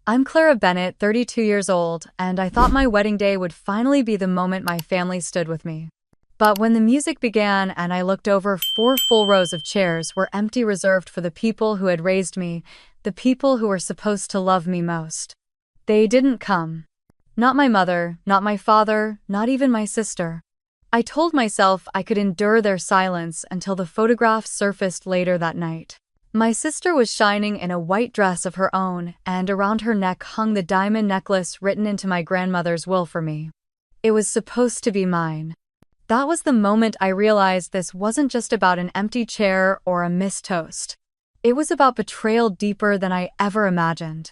I'm Clara Bennett, 32 years old, and I thought my wedding day would finally be the moment my family stood with me. But when the music began and I looked over, 4 full rows of chairs were empty, reserved for the people who had raised me, the people who were supposed to love me most. They didn't come. Not my mother, not my father, not even my sister. I told myself I could endure their silence until the photographs surfaced later that night. My sister was shining in a white dress of her own, and around her neck hung the diamond necklace written into my grandmother's will for me. It was supposed to be mine. That was the moment I realized this wasn't just about an empty chair or a missed toast. It was about betrayal deeper than I ever imagined.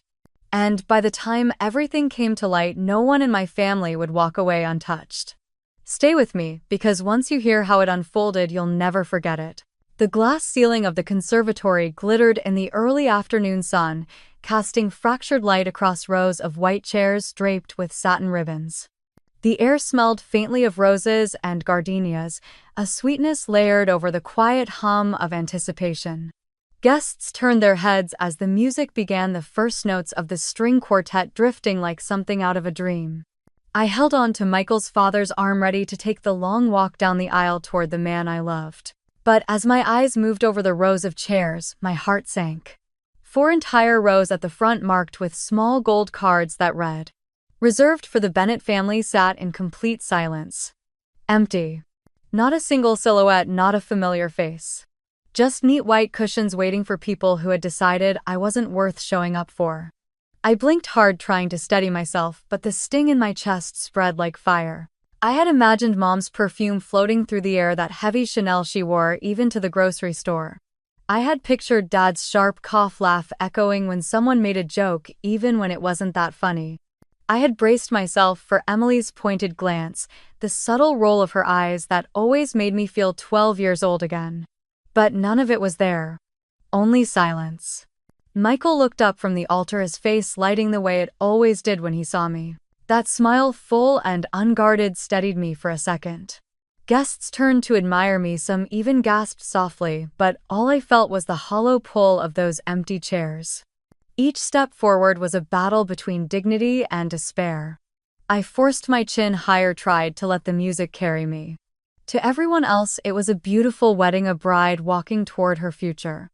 And by the time everything came to light, no one in my family would walk away untouched. Stay with me, because once you hear how it unfolded, you'll never forget it. The glass ceiling of the conservatory glittered in the early afternoon sun, casting fractured light across rows of white chairs draped with satin ribbons. The air smelled faintly of roses and gardenias, a sweetness layered over the quiet hum of anticipation. Guests turned their heads as the music began, the first notes of the string quartet drifting like something out of a dream. I held on to Michael's father's arm, ready to take the long walk down the aisle toward the man I loved. But as my eyes moved over the rows of chairs, my heart sank. 4 entire rows at the front, marked with small gold cards that read, "Reserved for the Bennett family," sat in complete silence. Empty. Not a single silhouette, not a familiar face. Just neat white cushions waiting for people who had decided I wasn't worth showing up for. I blinked hard, trying to steady myself, but the sting in my chest spread like fire. I had imagined Mom's perfume floating through the air, that heavy Chanel she wore even to the grocery store. I had pictured Dad's sharp cough laugh echoing when someone made a joke, even when it wasn't that funny. I had braced myself for Emily's pointed glance, the subtle roll of her eyes that always made me feel 12 years old again. But none of it was there. Only silence. Michael looked up from the altar, his face lighting the way it always did when he saw me. That smile, full and unguarded, steadied me for a second. Guests turned to admire me, some even gasped softly, but all I felt was the hollow pull of those empty chairs. Each step forward was a battle between dignity and despair. I forced my chin higher, tried to let the music carry me. To everyone else, it was a beautiful wedding, a bride walking toward her future.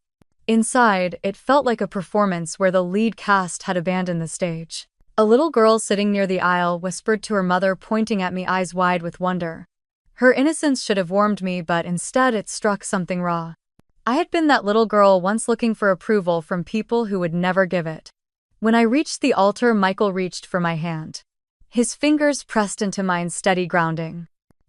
Inside, it felt like a performance where the lead cast had abandoned the stage. A little girl sitting near the aisle whispered to her mother, pointing at me, eyes wide with wonder. Her innocence should have warmed me, but instead it struck something raw. I had been that little girl once, looking for approval from people who would never give it. When I reached the altar, Michael reached for my hand. His fingers pressed into mine, steady, grounding.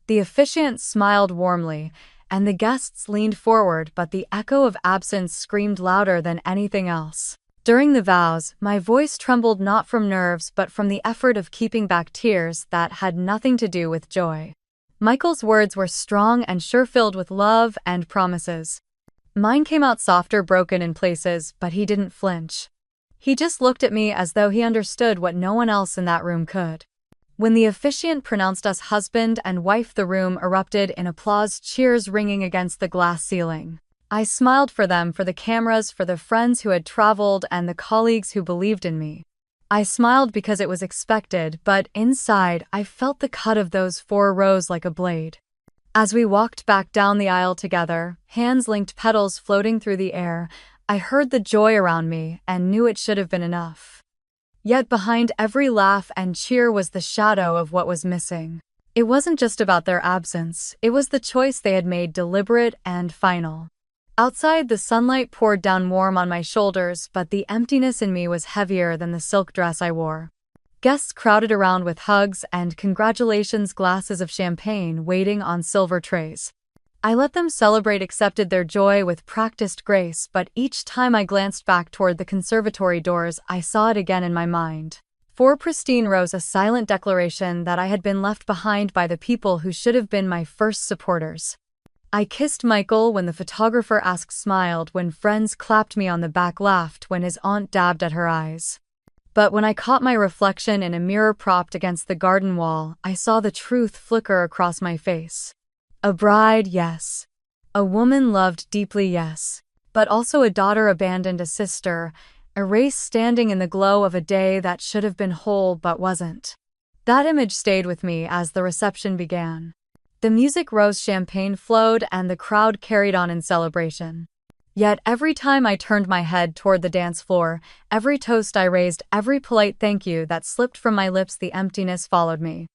The officiant smiled warmly, and the guests leaned forward, but the echo of absence screamed louder than anything else. During the vows, my voice trembled, not from nerves but from the effort of keeping back tears that had nothing to do with joy. Michael's words were strong and sure, filled with love and promises. Mine came out softer, broken in places, but he didn't flinch. He just looked at me as though he understood what no one else in that room could. When the officiant pronounced us husband and wife, the room erupted in applause, cheers ringing against the glass ceiling. I smiled for them, for the cameras, for the friends who had traveled, and the colleagues who believed in me. I smiled because it was expected, but inside I felt the cut of those 4 rows like a blade. As we walked back down the aisle together, hands linked, petals floating through the air, I heard the joy around me and knew it should have been enough. Yet behind every laugh and cheer was the shadow of what was missing. It wasn't just about their absence, it was the choice they had made, deliberate and final. Outside, the sunlight poured down warm on my shoulders, but the emptiness in me was heavier than the silk dress I wore. Guests crowded around with hugs and congratulations, glasses of champagne waiting on silver trays. I let them celebrate, accepted their joy with practiced grace, but each time I glanced back toward the conservatory doors, I saw it again in my mind. 4 pristine rows, a silent declaration that I had been left behind by the people who should have been my first supporters. I kissed Michael when the photographer asked, smiled when friends clapped me on the back, laughed when his aunt dabbed at her eyes. But when I caught my reflection in a mirror propped against the garden wall, I saw the truth flicker across my face. A bride, yes. A woman loved deeply, yes. But also a daughter abandoned, a sister, a erased standing in the glow of a day that should have been whole but wasn't. That image stayed with me as the reception began. The music rose, champagne flowed, and the crowd carried on in celebration. Yet every time I turned my head toward the dance floor, every toast I raised, every polite thank you that slipped from my lips, the emptiness followed me.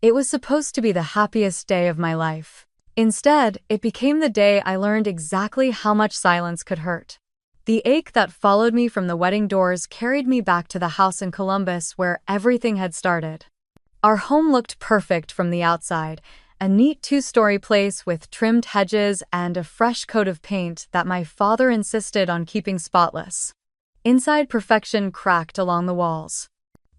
It was supposed to be the happiest day of my life. Instead, it became the day I learned exactly how much silence could hurt. The ache that followed me from the wedding doors carried me back to the house in Columbus where everything had started. Our home looked perfect from the outside, a neat two-story place with trimmed hedges and a fresh coat of paint that my father insisted on keeping spotless. Inside, perfection cracked along the walls.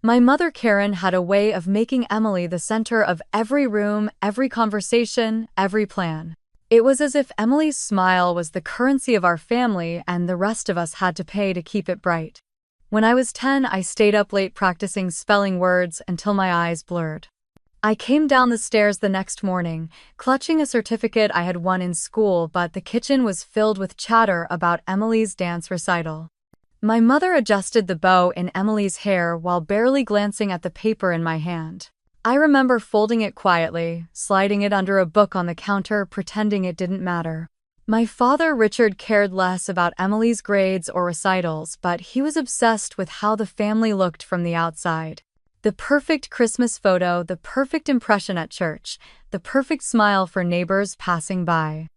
My mother Karen had a way of making Emily the center of every room, every conversation, every plan. It was as if Emily's smile was the currency of our family and the rest of us had to pay to keep it bright. When I was 10, I stayed up late practicing spelling words until my eyes blurred. I came down the stairs the next morning, clutching a certificate I had won in school, but the kitchen was filled with chatter about Emily's dance recital. My mother adjusted the bow in Emily's hair while barely glancing at the paper in my hand. I remember folding it quietly, sliding it under a book on the counter, pretending it didn't matter. My father Richard cared less about Emily's grades or recitals, but he was obsessed with how the family looked from the outside. The perfect Christmas photo, the perfect impression at church, the perfect smile for neighbors passing by.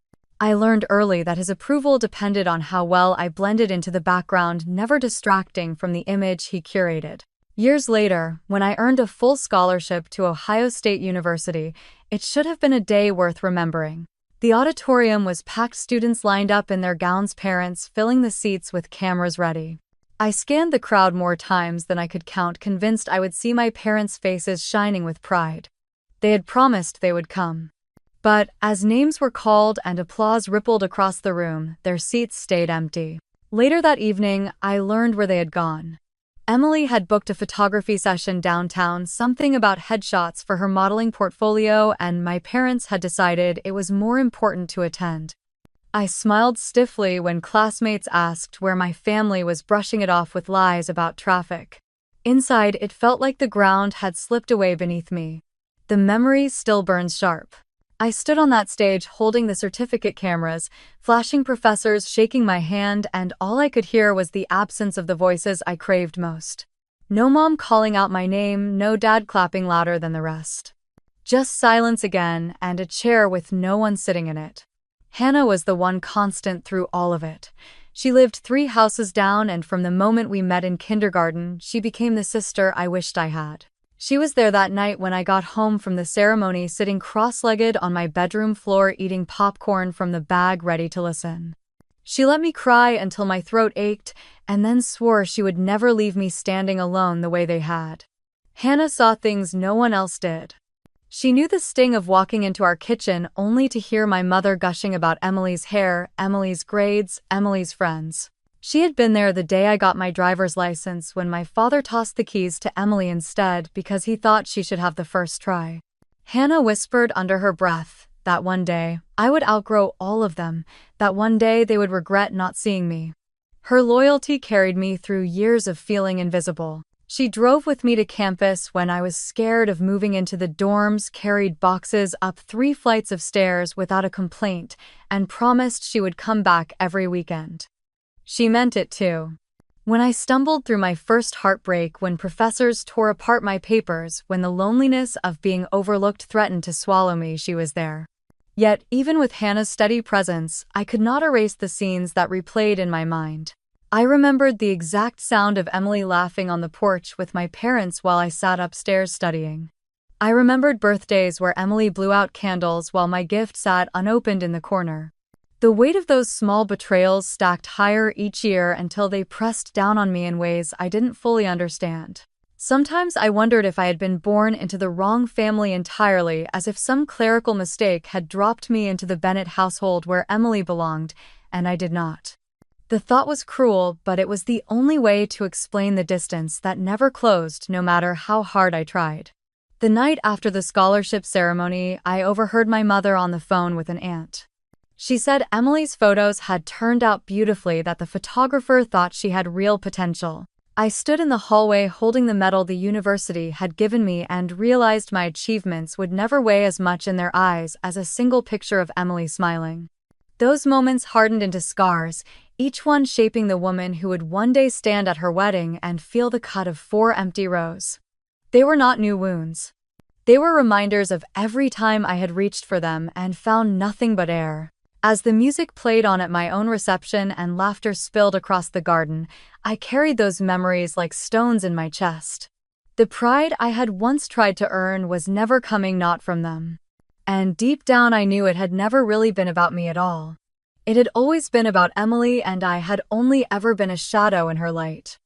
I learned early that his approval depended on how well I blended into the background, never distracting from the image he curated. Years later, when I earned a full scholarship to Ohio State University, it should have been a day worth remembering. The auditorium was packed, students lined up in their gowns, parents filling the seats with cameras ready. I scanned the crowd more times than I could count, convinced I would see my parents' faces shining with pride. They had promised they would come. But as names were called and applause rippled across the room, their seats stayed empty. Later that evening, I learned where they had gone. Emily had booked a photography session downtown, something about headshots for her modeling portfolio, and my parents had decided it was more important to attend. I smiled stiffly when classmates asked where my family was, brushing it off with lies about traffic. Inside, it felt like the ground had slipped away beneath me. The memory still burns sharp. I stood on that stage holding the certificate cameras, flashing professors, shaking my hand, and all I could hear was the absence of the voices I craved most. No mom calling out my name, no dad clapping louder than the rest. Just silence again, and a chair with no one sitting in it. Hannah was the one constant through all of it. She lived 3 houses down, and from the moment we met in kindergarten, she became the sister I wished I had. She was there that night when I got home from the ceremony, sitting cross-legged on my bedroom floor eating popcorn from the bag, ready to listen. She let me cry until my throat ached, and then swore she would never leave me standing alone the way they had. Hannah saw things no one else did. She knew the sting of walking into our kitchen only to hear my mother gushing about Emily's hair, Emily's grades, Emily's friends. She had been there the day I got my driver's license when my father tossed the keys to Emily instead because he thought she should have the first try. Hannah whispered under her breath that one day I would outgrow all of them, that one day they would regret not seeing me. Her loyalty carried me through years of feeling invisible. She drove with me to campus when I was scared of moving into the dorms, carried boxes up 3 flights of stairs without a complaint, and promised she would come back every weekend. She meant it too. When I stumbled through my first heartbreak, when professors tore apart my papers, when the loneliness of being overlooked threatened to swallow me, she was there. Yet, even with Hannah's steady presence, I could not erase the scenes that replayed in my mind. I remembered the exact sound of Emily laughing on the porch with my parents while I sat upstairs studying. I remembered birthdays where Emily blew out candles while my gift sat unopened in the corner. The weight of those small betrayals stacked higher each year until they pressed down on me in ways I didn't fully understand. Sometimes I wondered if I had been born into the wrong family entirely, as if some clerical mistake had dropped me into the Bennett household where Emily belonged, and I did not. The thought was cruel, but it was the only way to explain the distance that never closed, no matter how hard I tried. The night after the scholarship ceremony, I overheard my mother on the phone with an aunt. She said Emily's photos had turned out beautifully, that the photographer thought she had real potential. I stood in the hallway holding the medal the university had given me and realized my achievements would never weigh as much in their eyes as a single picture of Emily smiling. Those moments hardened into scars, each one shaping the woman who would one day stand at her wedding and feel the cut of 4 empty rows. They were not new wounds. They were reminders of every time I had reached for them and found nothing but air. As the music played on at my own reception and laughter spilled across the garden, I carried those memories like stones in my chest. The pride I had once tried to earn was never coming not from them. And deep down I knew it had never really been about me at all. It had always been about Emily, and I had only ever been a shadow in her light.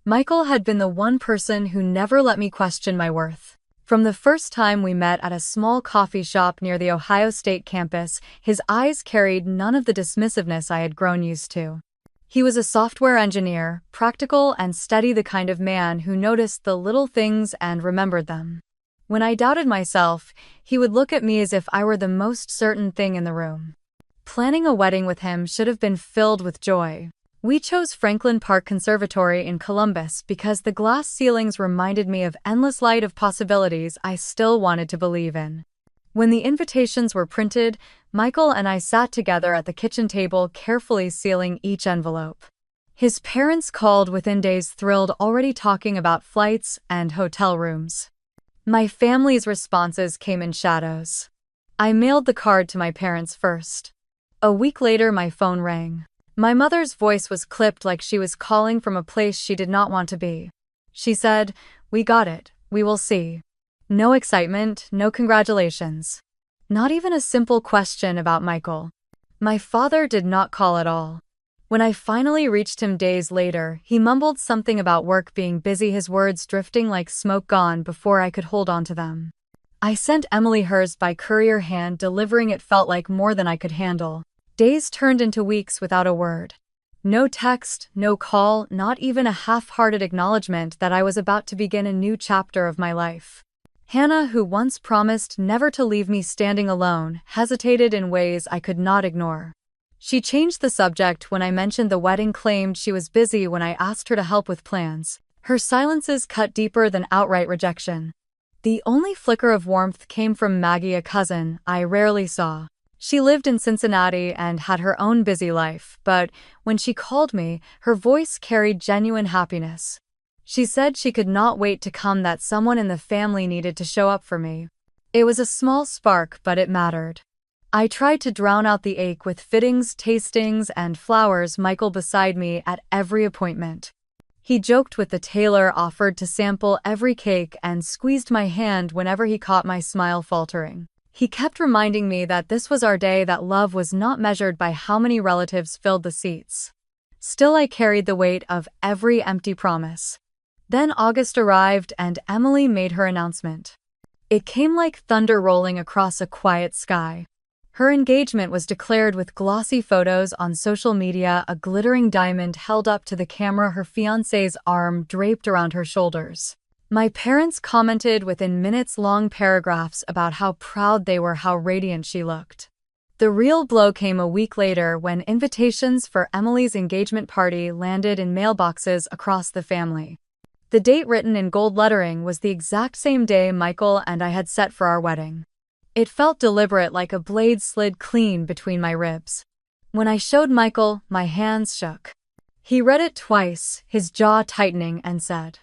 Michael had been the one person who never let me question my worth. From the first time we met at a small coffee shop near the Ohio State campus, his eyes carried none of the dismissiveness I had grown used to. He was a software engineer, practical and steady, the kind of man who noticed the little things and remembered them. When I doubted myself, he would look at me as if I were the most certain thing in the room. Planning a wedding with him should have been filled with joy. We chose Franklin Park Conservatory in Columbus because the glass ceilings reminded me of endless light of possibilities I still wanted to believe in. When the invitations were printed, Michael and I sat together at the kitchen table, carefully sealing each envelope. His parents called within days, thrilled, already talking about flights and hotel rooms. My family's responses came in shadows. I mailed the card to my parents first. A week later, my phone rang. My mother's voice was clipped, like she was calling from a place she did not want to be. She said, "We got it, we will see." No excitement, no congratulations. Not even a simple question about Michael. My father did not call at all. When I finally reached him days later, he mumbled something about work being busy, his words drifting like smoke gone before I could hold on to them. I sent Emily hers by courier, hand delivering it felt like more than I could handle. Days turned into weeks without a word. No text, no call, not even a half-hearted acknowledgement that I was about to begin a new chapter of my life. Hannah, who once promised never to leave me standing alone, hesitated in ways I could not ignore. She changed the subject when I mentioned the wedding, claimed she was busy when I asked her to help with plans. Her silences cut deeper than outright rejection. The only flicker of warmth came from Maggie, a cousin I rarely saw. She lived in Cincinnati and had her own busy life, but when she called me, her voice carried genuine happiness. She said she could not wait to come, that someone in the family needed to show up for me. It was a small spark, but it mattered. I tried to drown out the ache with fittings, tastings, and flowers, Michael beside me at every appointment. He joked with the tailor, offered to sample every cake, and squeezed my hand whenever he caught my smile faltering. He kept reminding me that this was our day, that love was not measured by how many relatives filled the seats. Still, I carried the weight of every empty promise. Then August arrived and Emily made her announcement. It came like thunder rolling across a quiet sky. Her engagement was declared with glossy photos on social media, a glittering diamond held up to the camera, her fiancé's arm draped around her shoulders. My parents commented within minutes, long paragraphs about how proud they were, how radiant she looked. The real blow came a week later when invitations for Emily's engagement party landed in mailboxes across the family. The date, written in gold lettering, was the exact same day Michael and I had set for our wedding. It felt deliberate, like a blade slid clean between my ribs. When I showed Michael, my hands shook. He read it twice, his jaw tightening, and said,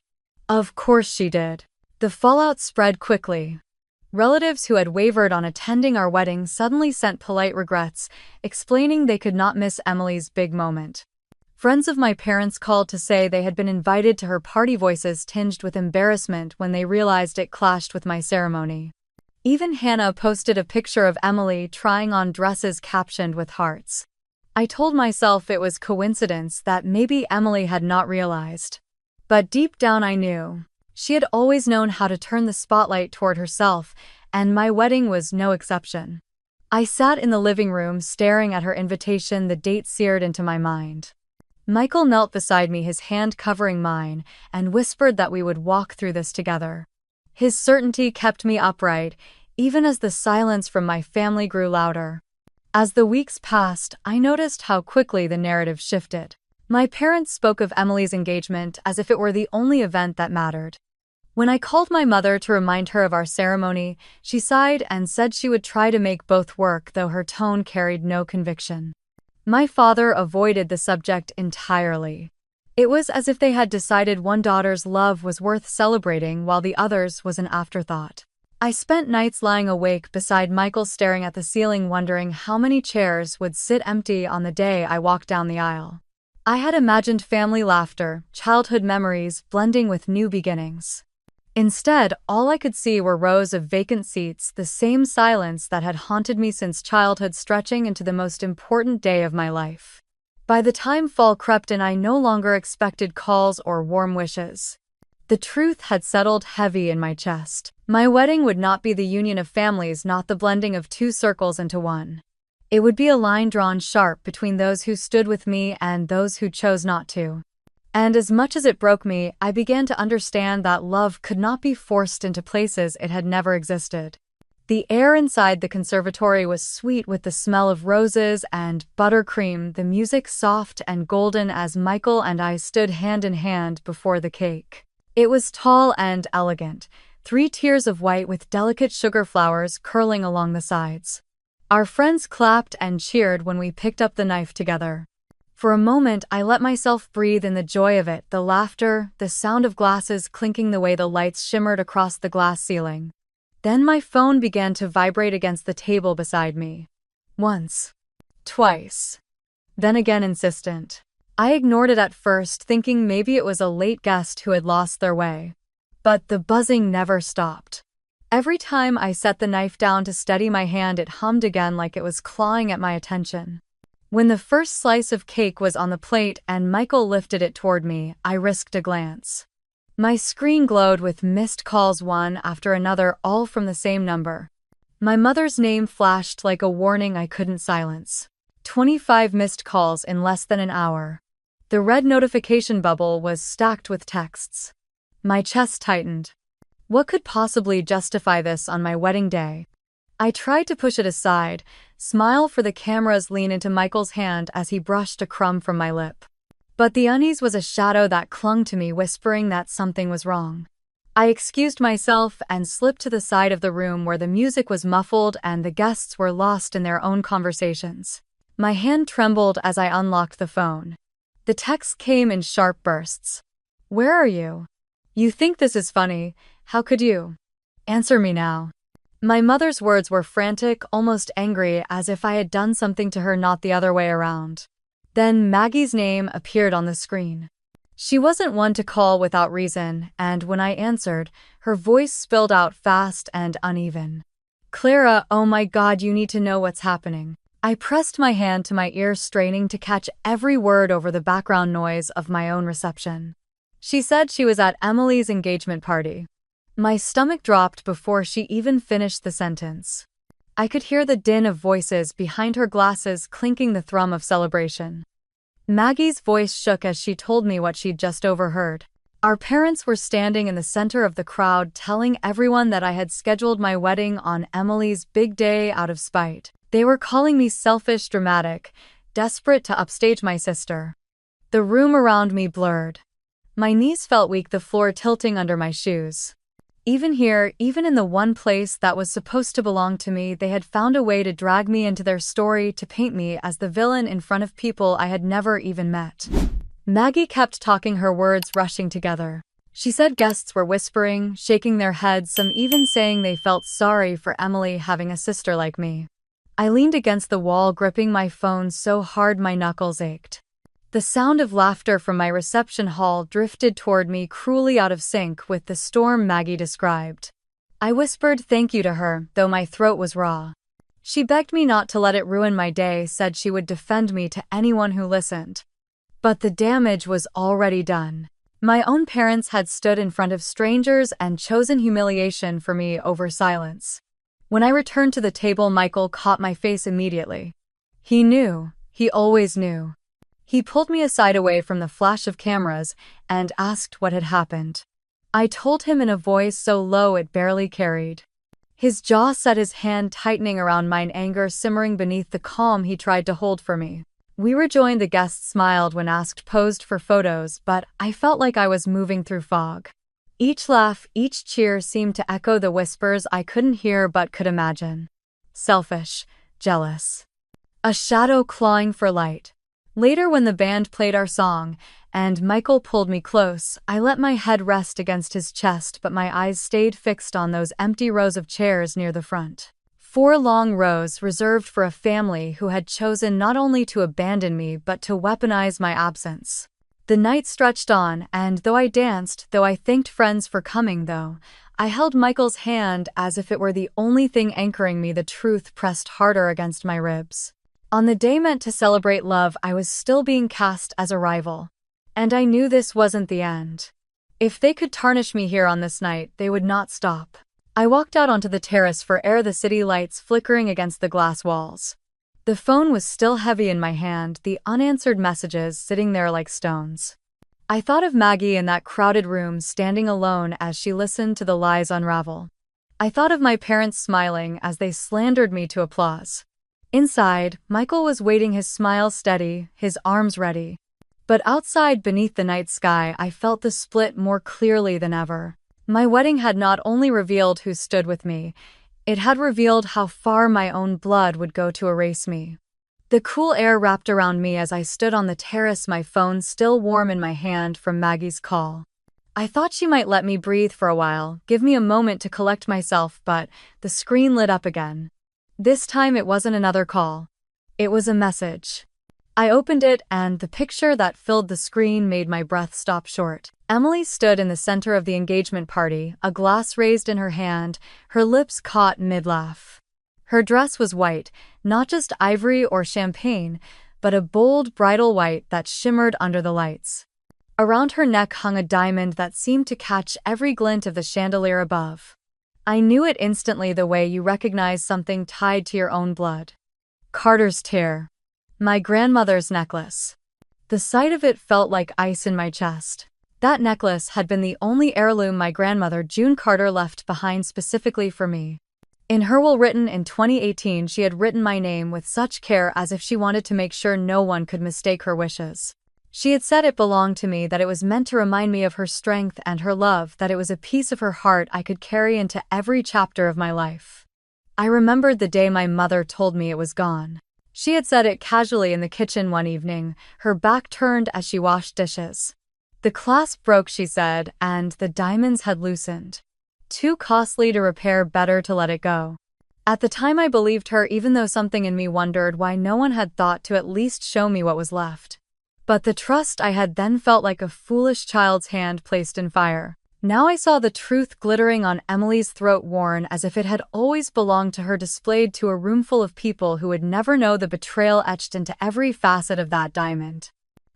"Of course she did." The fallout spread quickly. Relatives who had wavered on attending our wedding suddenly sent polite regrets, explaining they could not miss Emily's big moment. Friends of my parents called to say they had been invited to her party, voices tinged with embarrassment when they realized it clashed with my ceremony. Even Hannah posted a picture of Emily trying on dresses captioned with hearts. I told myself it was coincidence, that maybe Emily had not realized. But deep down I knew. She had always known how to turn the spotlight toward herself, and my wedding was no exception. I sat in the living room staring at her invitation, the date seared into my mind. Michael knelt beside me, his hand covering mine, and whispered that we would walk through this together. His certainty kept me upright, even as the silence from my family grew louder. As the weeks passed, I noticed how quickly the narrative shifted. My parents spoke of Emily's engagement as if it were the only event that mattered. When I called my mother to remind her of our ceremony, she sighed and said she would try to make both work, though her tone carried no conviction. My father avoided the subject entirely. It was as if they had decided one daughter's love was worth celebrating while the other's was an afterthought. I spent nights lying awake beside Michael, staring at the ceiling, wondering how many chairs would sit empty on the day I walked down the aisle. I had imagined family laughter, childhood memories blending with new beginnings. Instead, all I could see were rows of vacant seats, the same silence that had haunted me since childhood stretching into the most important day of my life. By the time fall crept in, I no longer expected calls or warm wishes. The truth had settled heavy in my chest. My wedding would not be the union of families, not the blending of two circles into one. It would be a line drawn sharp between those who stood with me and those who chose not to. And as much as it broke me, I began to understand that love could not be forced into places it had never existed. The air inside the conservatory was sweet with the smell of roses and buttercream, the music soft and golden as Michael and I stood hand in hand before the cake. It was tall and elegant, 3 tiers of white with delicate sugar flowers curling along the sides. Our friends clapped and cheered when we picked up the knife together. For a moment, I let myself breathe in the joy of it, the laughter, the sound of glasses clinking, the way the lights shimmered across the glass ceiling. Then my phone began to vibrate against the table beside me. Once. Twice. Then again, insistent. I ignored it at first, thinking maybe it was a late guest who had lost their way. But the buzzing never stopped. Every time I set the knife down to steady my hand, it hummed again like it was clawing at my attention. When the first slice of cake was on the plate and Michael lifted it toward me, I risked a glance. My screen glowed with missed calls, one after another, all from the same number. My mother's name flashed like a warning I couldn't silence. 25 missed calls in less than an hour. The red notification bubble was stacked with texts. My chest tightened. What could possibly justify this on my wedding day? I tried to push it aside, smile for the cameras, lean into Michael's hand as he brushed a crumb from my lip. But the unease was a shadow that clung to me, whispering that something was wrong. I excused myself and slipped to the side of the room where the music was muffled and the guests were lost in their own conversations. My hand trembled as I unlocked the phone. The texts came in sharp bursts. "Where are you? You think this is funny? How could you? Answer me now." My mother's words were frantic, almost angry, as if I had done something to her, not the other way around. Then Maggie's name appeared on the screen. She wasn't one to call without reason, and when I answered, her voice spilled out fast and uneven. "Clara, oh my God, you need to know what's happening." I pressed my hand to my ear, straining to catch every word over the background noise of my own reception. She said she was at Emily's engagement party. My stomach dropped before she even finished the sentence. I could hear the din of voices behind her glasses clinking, the thrum of celebration. Maggie's voice shook as she told me what she'd just overheard. Our parents were standing in the center of the crowd, telling everyone that I had scheduled my wedding on Emily's big day out of spite. They were calling me selfish, dramatic, desperate to upstage my sister. The room around me blurred. My knees felt weak, the floor tilting under my shoes. Even here, even in the one place that was supposed to belong to me, they had found a way to drag me into their story, to paint me as the villain in front of people I had never even met. Maggie kept talking, her words rushing together. She said guests were whispering, shaking their heads, some even saying they felt sorry for Emily having a sister like me. I leaned against the wall, gripping my phone so hard my knuckles ached. The sound of laughter from my reception hall drifted toward me, cruelly out of sync with the storm Maggie described. I whispered thank you to her, though my throat was raw. She begged me not to let it ruin my day, said she would defend me to anyone who listened. But the damage was already done. My own parents had stood in front of strangers and chosen humiliation for me over silence. When I returned to the table, Michael caught my face immediately. He knew. He always knew. He pulled me aside, away from the flash of cameras, and asked what had happened. I told him in a voice so low it barely carried. His jaw set, his hand tightening around mine, anger simmering beneath the calm he tried to hold for me. We rejoined. The guests smiled when asked, posed for photos, but I felt like I was moving through fog. Each laugh, each cheer seemed to echo the whispers I couldn't hear but could imagine. Selfish, jealous. A shadow clawing for light. Later, when the band played our song, and Michael pulled me close, I let my head rest against his chest, but my eyes stayed fixed on those empty rows of chairs near the front. 4 long rows reserved for a family who had chosen not only to abandon me but to weaponize my absence. The night stretched on, and though I danced, though I thanked friends for coming, though I held Michael's hand as if it were the only thing anchoring me, the truth pressed harder against my ribs. On the day meant to celebrate love, I was still being cast as a rival. And I knew this wasn't the end. If they could tarnish me here on this night, they would not stop. I walked out onto the terrace for air, the city lights flickering against the glass walls. The phone was still heavy in my hand, the unanswered messages sitting there like stones. I thought of Maggie in that crowded room, standing alone as she listened to the lies unravel. I thought of my parents smiling as they slandered me to applause. Inside, Michael was waiting, his smile steady, his arms ready. But outside, beneath the night sky, I felt the split more clearly than ever. My wedding had not only revealed who stood with me, it had revealed how far my own blood would go to erase me. The cool air wrapped around me as I stood on the terrace, my phone still warm in my hand from Maggie's call. I thought she might let me breathe for a while, give me a moment to collect myself, but the screen lit up again. This time it wasn't another call. It was a message. I opened it, and the picture that filled the screen made my breath stop short. Emily stood in the center of the engagement party, a glass raised in her hand, her lips caught mid-laugh. Her dress was white, not just ivory or champagne, but a bold bridal white that shimmered under the lights. Around her neck hung a diamond that seemed to catch every glint of the chandelier above. I knew it instantly, the way you recognize something tied to your own blood. Carter's tear. My grandmother's necklace. The sight of it felt like ice in my chest. That necklace had been the only heirloom my grandmother, June Carter, left behind specifically for me. In her will written in 2018, she had written my name with such care, as if she wanted to make sure no one could mistake her wishes. She had said it belonged to me, that it was meant to remind me of her strength and her love, that it was a piece of her heart I could carry into every chapter of my life. I remembered the day my mother told me it was gone. She had said it casually in the kitchen one evening, her back turned as she washed dishes. The clasp broke, she said, and the diamonds had loosened. Too costly to repair, better to let it go. At the time I believed her, even though something in me wondered why no one had thought to at least show me what was left. But the trust I had then felt like a foolish child's hand placed in fire. Now I saw the truth glittering on Emily's throat, worn as if it had always belonged to her, displayed to a roomful of people who would never know the betrayal etched into every facet of that diamond.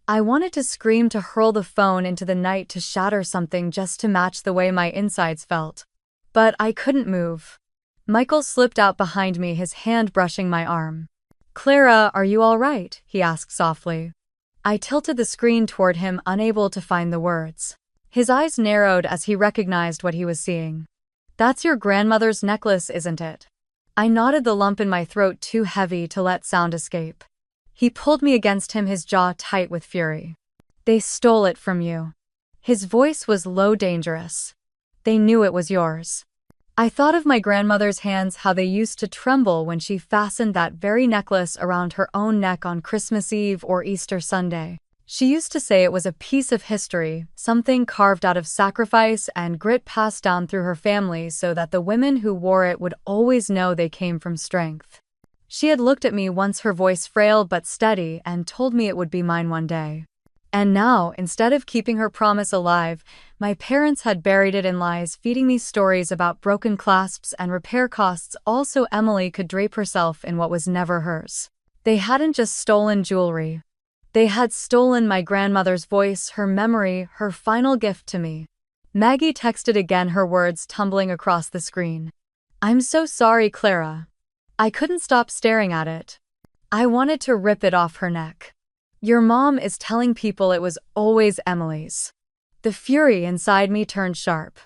I wanted to scream, to hurl the phone into the night, to shatter something just to match the way my insides felt. But I couldn't move. Michael slipped out behind me, his hand brushing my arm. "Clara, are you all right?" he asked softly. I tilted the screen toward him, unable to find the words. His eyes narrowed as he recognized what he was seeing. "That's your grandmother's necklace, isn't it?" I nodded, the lump in my throat too heavy to let sound escape. He pulled me against him, his jaw tight with fury. "They stole it from you." His voice was low, dangerous. "They knew it was yours." I thought of my grandmother's hands, how they used to tremble when she fastened that very necklace around her own neck on Christmas Eve or Easter Sunday. She used to say it was a piece of history, something carved out of sacrifice and grit, passed down through her family so that the women who wore it would always know they came from strength. She had looked at me once, her voice frail but steady, and told me it would be mine one day. And now, instead of keeping her promise alive, my parents had buried it in lies, feeding me stories about broken clasps and repair costs, all so Emily could drape herself in what was never hers. They hadn't just stolen jewelry. They had stolen my grandmother's voice, her memory, her final gift to me. Maggie texted again, her words tumbling across the screen. "I'm so sorry, Clara." I couldn't stop staring at it. I wanted to rip it off her neck. "Your mom is telling people it was always Emily's." The fury inside me turned sharp.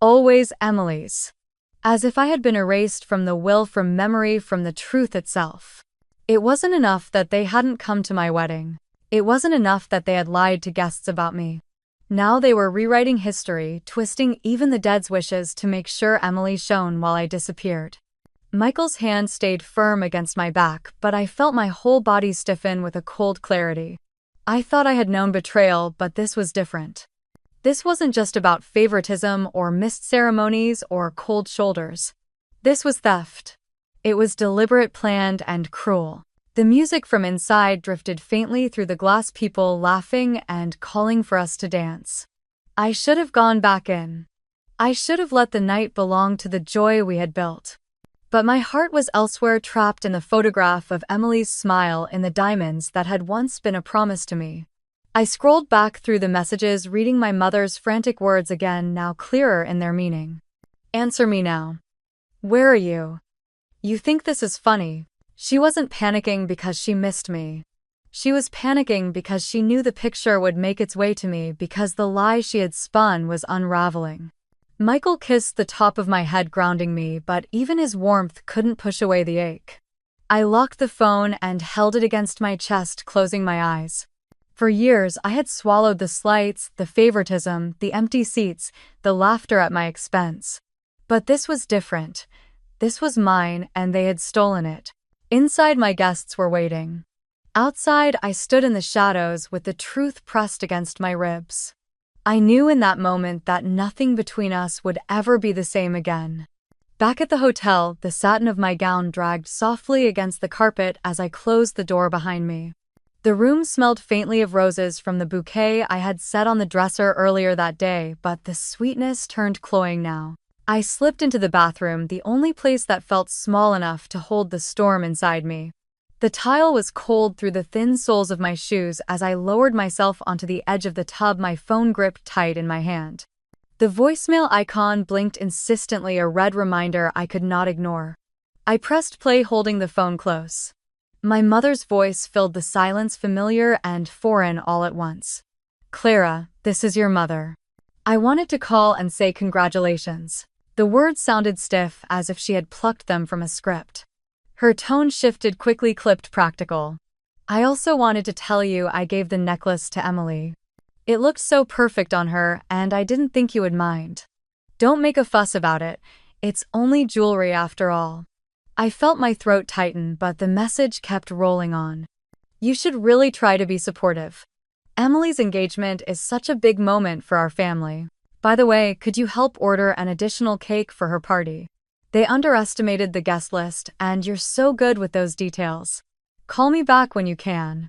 Always Emily's. as if I had been erased from the will, from memory, from the truth itself. It wasn't enough that they hadn't come to my wedding. It wasn't enough that they had lied to guests about me. Now they were rewriting history, twisting even the dead's wishes to make sure Emily shone while I disappeared. Michael's hand stayed firm against my back, but I felt my whole body stiffen with a cold clarity. I thought I had known betrayal, but this was different. This wasn't just about favoritism or missed ceremonies or cold shoulders. This was theft. It was deliberate, planned, and cruel. The music from inside drifted faintly through the glass, people laughing and calling for us to dance. I should have gone back in. I should have let the night belong to the joy we had built. But my heart was elsewhere, trapped in the photograph of Emily's smile in the diamonds that had once been a promise to me. I scrolled back through the messages, reading my mother's frantic words again, now clearer in their meaning. Answer me now. Where are you? You think this is funny? She wasn't panicking because she missed me. She was panicking because she knew the picture would make its way to me, because the lie she had spun was unraveling. Michael kissed the top of my head, grounding me, but even his warmth couldn't push away the ache. I locked the phone and held it against my chest, closing my eyes. For years, I had swallowed the slights, the favoritism, the empty seats, the laughter at my expense. But this was different. This was mine, and they had stolen it. Inside, my guests were waiting. Outside, I stood in the shadows with the truth pressed against my ribs. I knew in that moment that nothing between us would ever be the same again. Back at the hotel, the satin of my gown dragged softly against the carpet as I closed the door behind me. The room smelled faintly of roses from the bouquet I had set on the dresser earlier that day, but the sweetness turned cloying now. I slipped into the bathroom, the only place that felt small enough to hold the storm inside me. The tile was cold through the thin soles of my shoes as I lowered myself onto the edge of the tub, my phone gripped tight in my hand. The voicemail icon blinked insistently, a red reminder I could not ignore. I pressed play, holding the phone close. My mother's voice filled the silence, familiar and foreign all at once. "Clara, this is your mother." I wanted to call and say congratulations. The words sounded stiff, as if she had plucked them from a script. Her tone shifted quickly, clipped, practical. "I also wanted to tell you I gave the necklace to Emily. It looked so perfect on her, and I didn't think you would mind. Don't make a fuss about it. It's only jewelry after all." I felt my throat tighten, but the message kept rolling on. "You should really try to be supportive. Emily's engagement is such a big moment for our family. By the way, could you help order an additional cake for her party? They underestimated the guest list, and you're so good with those details. Call me back when you can."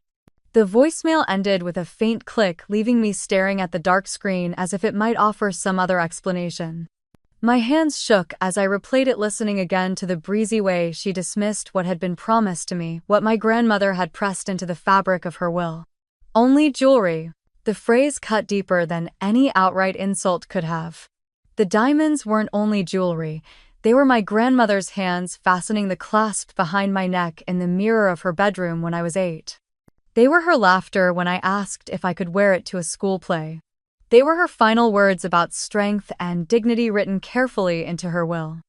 The voicemail ended with a faint click, leaving me staring at the dark screen as if it might offer some other explanation. My hands shook as I replayed it, listening again to the breezy way she dismissed what had been promised to me, what my grandmother had pressed into the fabric of her will. "Only jewelry." The phrase cut deeper than any outright insult could have. The diamonds weren't only jewelry. They were my grandmother's hands fastening the clasp behind my neck in the mirror of her bedroom when I was 8. They were her laughter when I asked if I could wear it to a school play. They were her final words about strength and dignity, written carefully into her will.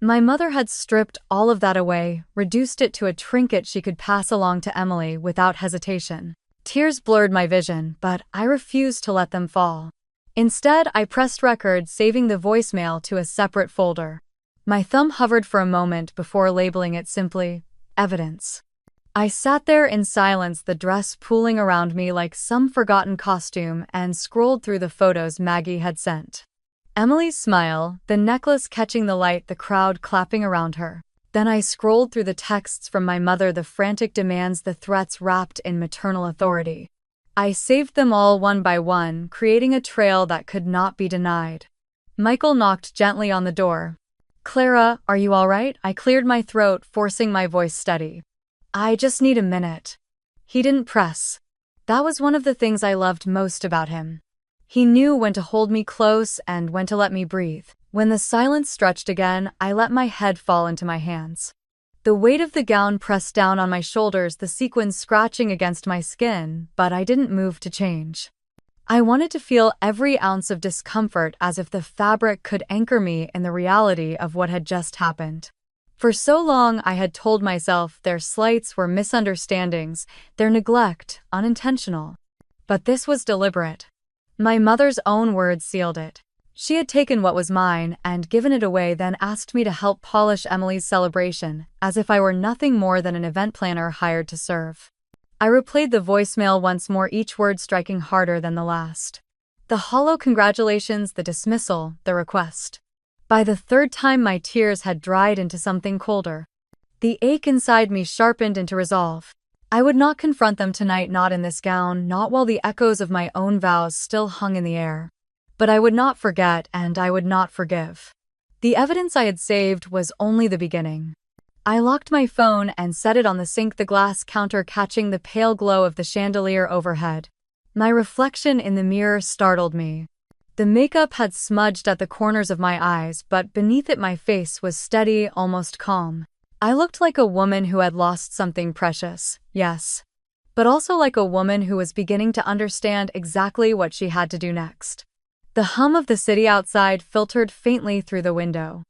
My mother had stripped all of that away, reduced it to a trinket she could pass along to Emily without hesitation. Tears blurred my vision, but I refused to let them fall. Instead, I pressed record, saving the voicemail to a separate folder. My thumb hovered for a moment before labeling it simply evidence. I sat there in silence, the dress pooling around me like some forgotten costume, and scrolled through the photos Maggie had sent. Emily's smile, the necklace catching the light, the crowd clapping around her. Then I scrolled through the texts from my mother, the frantic demands, the threats wrapped in maternal authority. I saved them all one by one, creating a trail that could not be denied. Michael knocked gently on the door. "Clara, are you all right?" I cleared my throat, forcing my voice steady. "I just need a minute." He didn't press. That was one of the things I loved most about him. He knew when to hold me close and when to let me breathe. When the silence stretched again, I let my head fall into my hands. The weight of the gown pressed down on my shoulders, the sequins scratching against my skin, but I didn't move to change. I wanted to feel every ounce of discomfort as if the fabric could anchor me in the reality of what had just happened. For so long, I had told myself their slights were misunderstandings, their neglect unintentional. But this was deliberate. My mother's own words sealed it. She had taken what was mine and given it away, then asked me to help polish Emily's celebration, as if I were nothing more than an event planner hired to serve. I replayed the voicemail once more, each word striking harder than the last. The hollow congratulations, the dismissal, the request. By the third time, my tears had dried into something colder. The ache inside me sharpened into resolve. I would not confront them tonight, not in this gown, not while the echoes of my own vows still hung in the air. But I would not forget, and I would not forgive. The evidence I had saved was only the beginning. I locked my phone and set it on the sink, the glass counter catching the pale glow of the chandelier overhead. My reflection in the mirror startled me. The makeup had smudged at the corners of my eyes, but beneath it my face was steady, almost calm. I looked like a woman who had lost something precious, yes, but also like a woman who was beginning to understand exactly what she had to do next. The hum of the city outside filtered faintly through the window.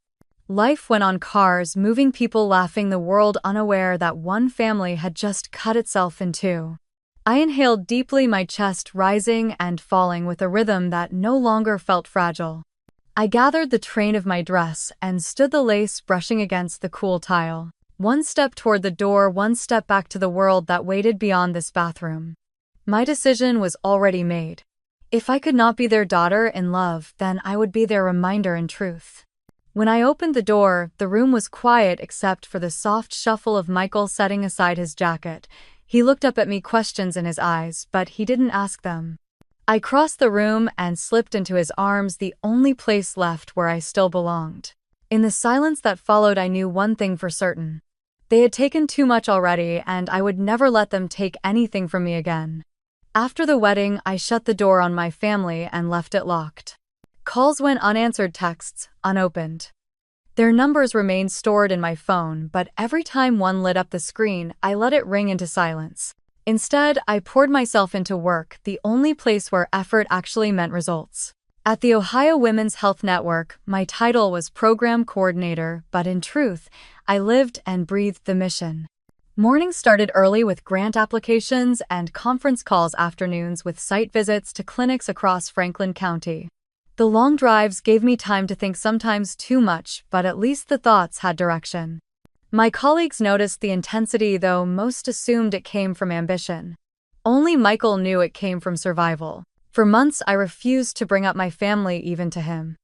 Life went on, cars moving, people laughing, the world unaware that one family had just cut itself in two. I inhaled deeply, my chest rising and falling with a rhythm that no longer felt fragile. I gathered the train of my dress and stood, the lace brushing against the cool tile. One step toward the door, one step back to the world that waited beyond this bathroom. My decision was already made. If I could not be their daughter in love, then I would be their reminder in truth. When I opened the door, the room was quiet except for the soft shuffle of Michael setting aside his jacket. He looked up at me, questions in his eyes, but he didn't ask them. I crossed the room and slipped into his arms, the only place left where I still belonged. In the silence that followed, I knew one thing for certain. They had taken too much already, and I would never let them take anything from me again. After the wedding, I shut the door on my family and left it locked. Calls went unanswered, texts unopened. Their numbers remained stored in my phone, but every time one lit up the screen, I let it ring into silence. Instead, I poured myself into work, the only place where effort actually meant results. At the Ohio Women's Health Network, my title was Program Coordinator, but in truth, I lived and breathed the mission. Mornings started early with grant applications and conference calls, afternoons with site visits to clinics across Franklin County. The long drives gave me time to think, sometimes too much, but at least the thoughts had direction. My colleagues noticed the intensity, though most assumed it came from ambition. Only Michael knew it came from survival. For months, I refused to bring up my family, even to him.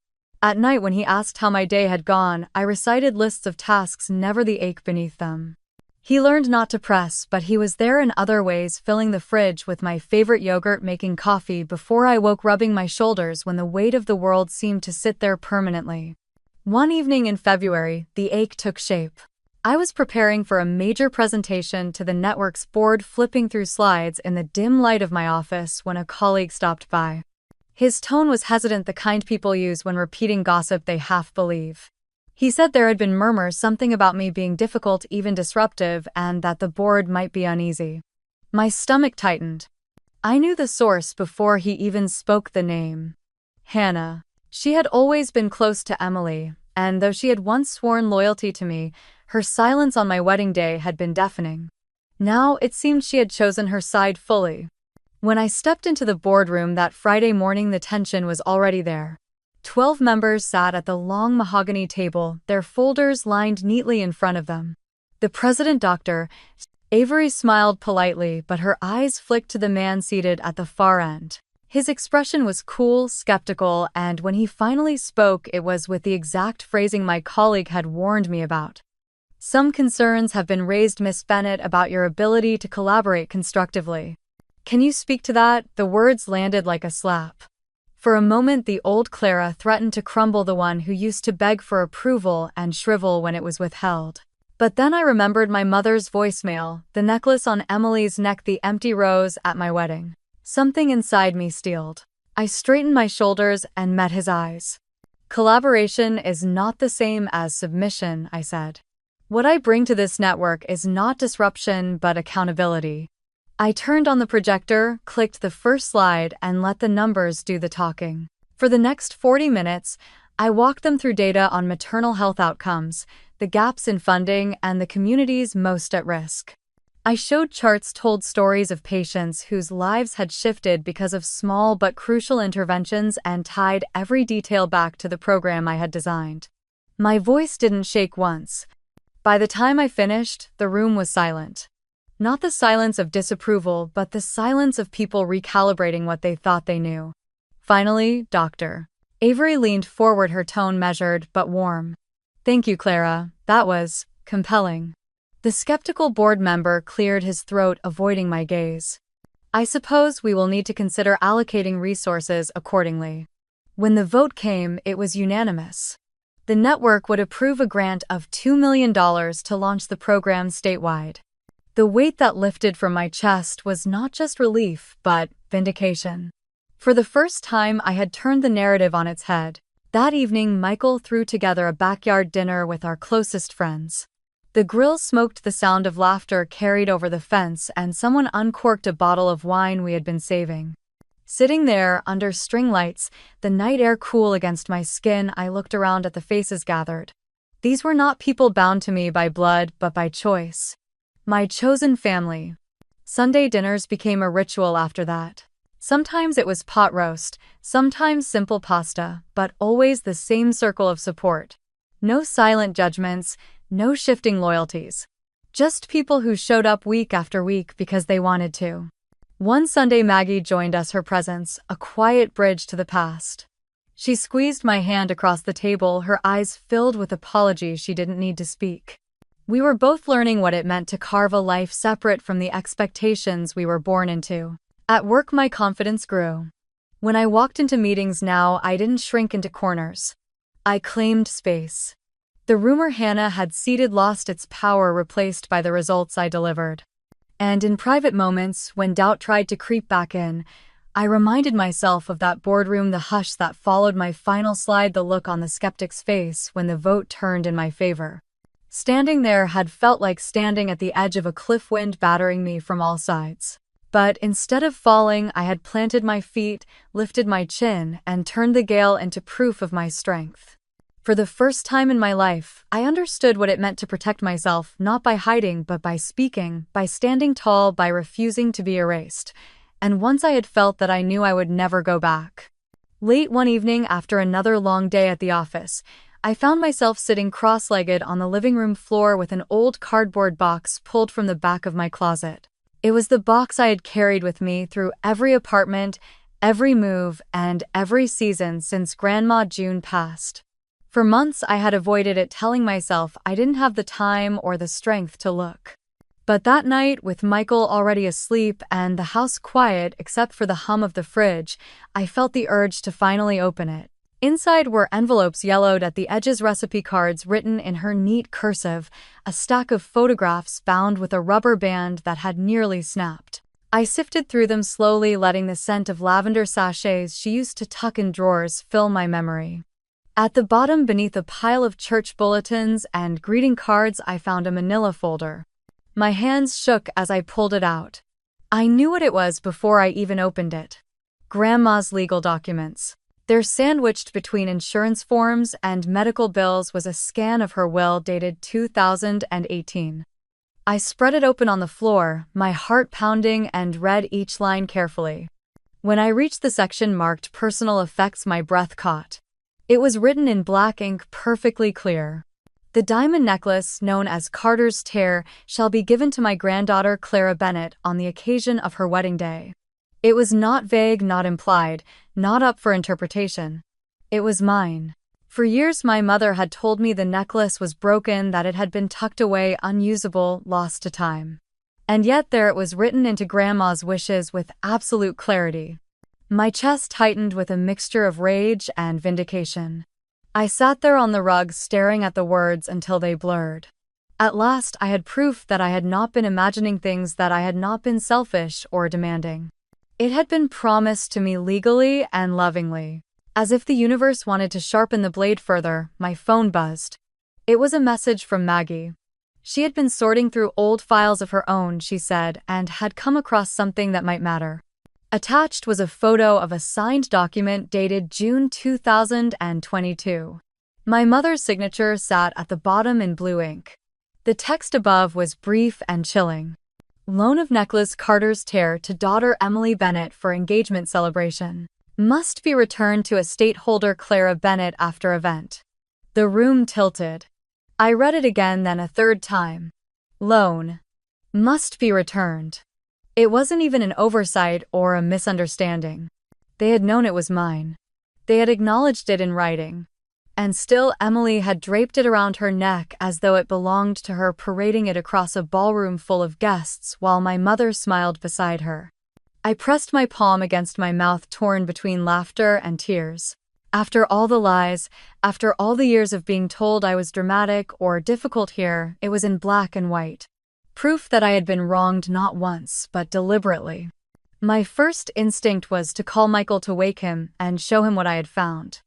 At night, when he asked how my day had gone, I recited lists of tasks, never the ache beneath them. He learned not to press, but he was there in other ways, filling the fridge with my favorite yogurt, making coffee before I woke, rubbing my shoulders when the weight of the world seemed to sit there permanently. One evening in February, the ache took shape. I was preparing for a major presentation to the network's board, flipping through slides in the dim light of my office when a colleague stopped by. His tone was hesitant, the kind people use when repeating gossip they half believe. He said there had been murmurs, something about me being difficult, even disruptive, and that the board might be uneasy. My stomach tightened. I knew the source before he even spoke the name. Hannah. She had always been close to Emily, and though she had once sworn loyalty to me, her silence on my wedding day had been deafening. Now it seemed she had chosen her side fully. When I stepped into the boardroom that Friday morning, the tension was already there. 12 members sat at the long mahogany table, their folders lined neatly in front of them. The president, Dr. Avery, smiled politely, but her eyes flicked to the man seated at the far end. His expression was cool, skeptical, and when he finally spoke, it was with the exact phrasing my colleague had warned me about. Some concerns have been raised, Miss Bennett, about your ability to collaborate constructively. Can you speak to that? The words landed like a slap. For a moment, the old Clara threatened to crumble, the one who used to beg for approval and shrivel when it was withheld. But then I remembered my mother's voicemail, the necklace on Emily's neck, the empty rose at my wedding. Something inside me steeled. I straightened my shoulders and met his eyes. Collaboration is not the same as submission, I said. What I bring to this network is not disruption but accountability. I turned on the projector, clicked the first slide, and let the numbers do the talking. For the next 40 minutes, I walked them through data on maternal health outcomes, the gaps in funding, and the communities most at risk. I showed charts, told stories of patients whose lives had shifted because of small but crucial interventions, and tied every detail back to the program I had designed. My voice didn't shake once. By the time I finished, the room was silent. Not the silence of disapproval, but the silence of people recalibrating what they thought they knew. Finally, Dr. Avery leaned forward, her tone measured but warm. "Thank you, Clara. That was compelling." The skeptical board member cleared his throat, avoiding my gaze. "I suppose we will need to consider allocating resources accordingly." When the vote came, it was unanimous. The network would approve a grant of $2 million to launch the program statewide. The weight that lifted from my chest was not just relief, but vindication. For the first time, I had turned the narrative on its head. That evening, Michael threw together a backyard dinner with our closest friends. The grill smoked, the sound of laughter carried over the fence, and someone uncorked a bottle of wine we had been saving. Sitting there, under string lights, the night air cool against my skin, I looked around at the faces gathered. These were not people bound to me by blood, but by choice. My chosen family. Sunday dinners became a ritual after that. Sometimes it was pot roast, sometimes simple pasta, but always the same circle of support. No silent judgments, no shifting loyalties. Just people who showed up week after week because they wanted to. One Sunday, Maggie joined us, her presence, a quiet bridge to the past. She squeezed my hand across the table, her eyes filled with apology she didn't need to speak. We were both learning what it meant to carve a life separate from the expectations we were born into. At work, my confidence grew. When I walked into meetings now, I didn't shrink into corners. I claimed space. The rumor Hannah had seeded lost its power, replaced by the results I delivered. And in private moments, when doubt tried to creep back in, I reminded myself of that boardroom, the hush that followed my final slide, the look on the skeptic's face when the vote turned in my favor. Standing there had felt like standing at the edge of a cliff, wind battering me from all sides. But instead of falling, I had planted my feet, lifted my chin, and turned the gale into proof of my strength. For the first time in my life, I understood what it meant to protect myself, not by hiding, but by speaking, by standing tall, by refusing to be erased. And once I had felt that, I knew I would never go back. Late one evening, after another long day at the office, I found myself sitting cross-legged on the living room floor with an old cardboard box pulled from the back of my closet. It was the box I had carried with me through every apartment, every move, and every season since Grandma June passed. For months I had avoided it, telling myself I didn't have the time or the strength to look. But that night, with Michael already asleep and the house quiet except for the hum of the fridge, I felt the urge to finally open it. Inside were envelopes, yellowed at the edges, recipe cards written in her neat cursive, a stack of photographs bound with a rubber band that had nearly snapped. I sifted through them slowly, letting the scent of lavender sachets she used to tuck in drawers fill my memory. At the bottom, beneath a pile of church bulletins and greeting cards, I found a manila folder. My hands shook as I pulled it out. I knew what it was before I even opened it. Grandma's legal documents. There, sandwiched between insurance forms and medical bills, was a scan of her will dated 2018. I spread it open on the floor, my heart pounding, and read each line carefully. When I reached the section marked personal effects, my breath caught. It was written in black ink, perfectly clear. The diamond necklace, known as Carter's Tear, shall be given to my granddaughter Clara Bennett on the occasion of her wedding day. It was not vague, not implied, not up for interpretation. It was mine. For years my mother had told me the necklace was broken, that it had been tucked away, unusable, lost to time. And yet there it was, written into Grandma's wishes with absolute clarity. My chest tightened with a mixture of rage and vindication. I sat there on the rug, staring at the words until they blurred. At last I had proof that I had not been imagining things, that I had not been selfish or demanding. It had been promised to me legally and lovingly. As if the universe wanted to sharpen the blade further, my phone buzzed. It was a message from Maggie. She had been sorting through old files of her own, she said, and had come across something that might matter. Attached was a photo of a signed document dated June 2022. My mother's signature sat at the bottom in blue ink. The text above was brief and chilling. Loan of necklace Carter's tear to daughter Emily Bennett for engagement celebration. Must be returned to estate holder Clara Bennett after event. The room tilted. I read it again, then a third time. Loan. Must be returned. It wasn't even an oversight or a misunderstanding. They had known it was mine. They had acknowledged it in writing. And still Emily had draped it around her neck as though it belonged to her, parading it across a ballroom full of guests while my mother smiled beside her. I pressed my palm against my mouth, torn between laughter and tears. After all the lies, after all the years of being told I was dramatic or difficult here, it was in black and white. Proof that I had been wronged not once, but deliberately. My first instinct was to call Michael to wake him and show him what I had found.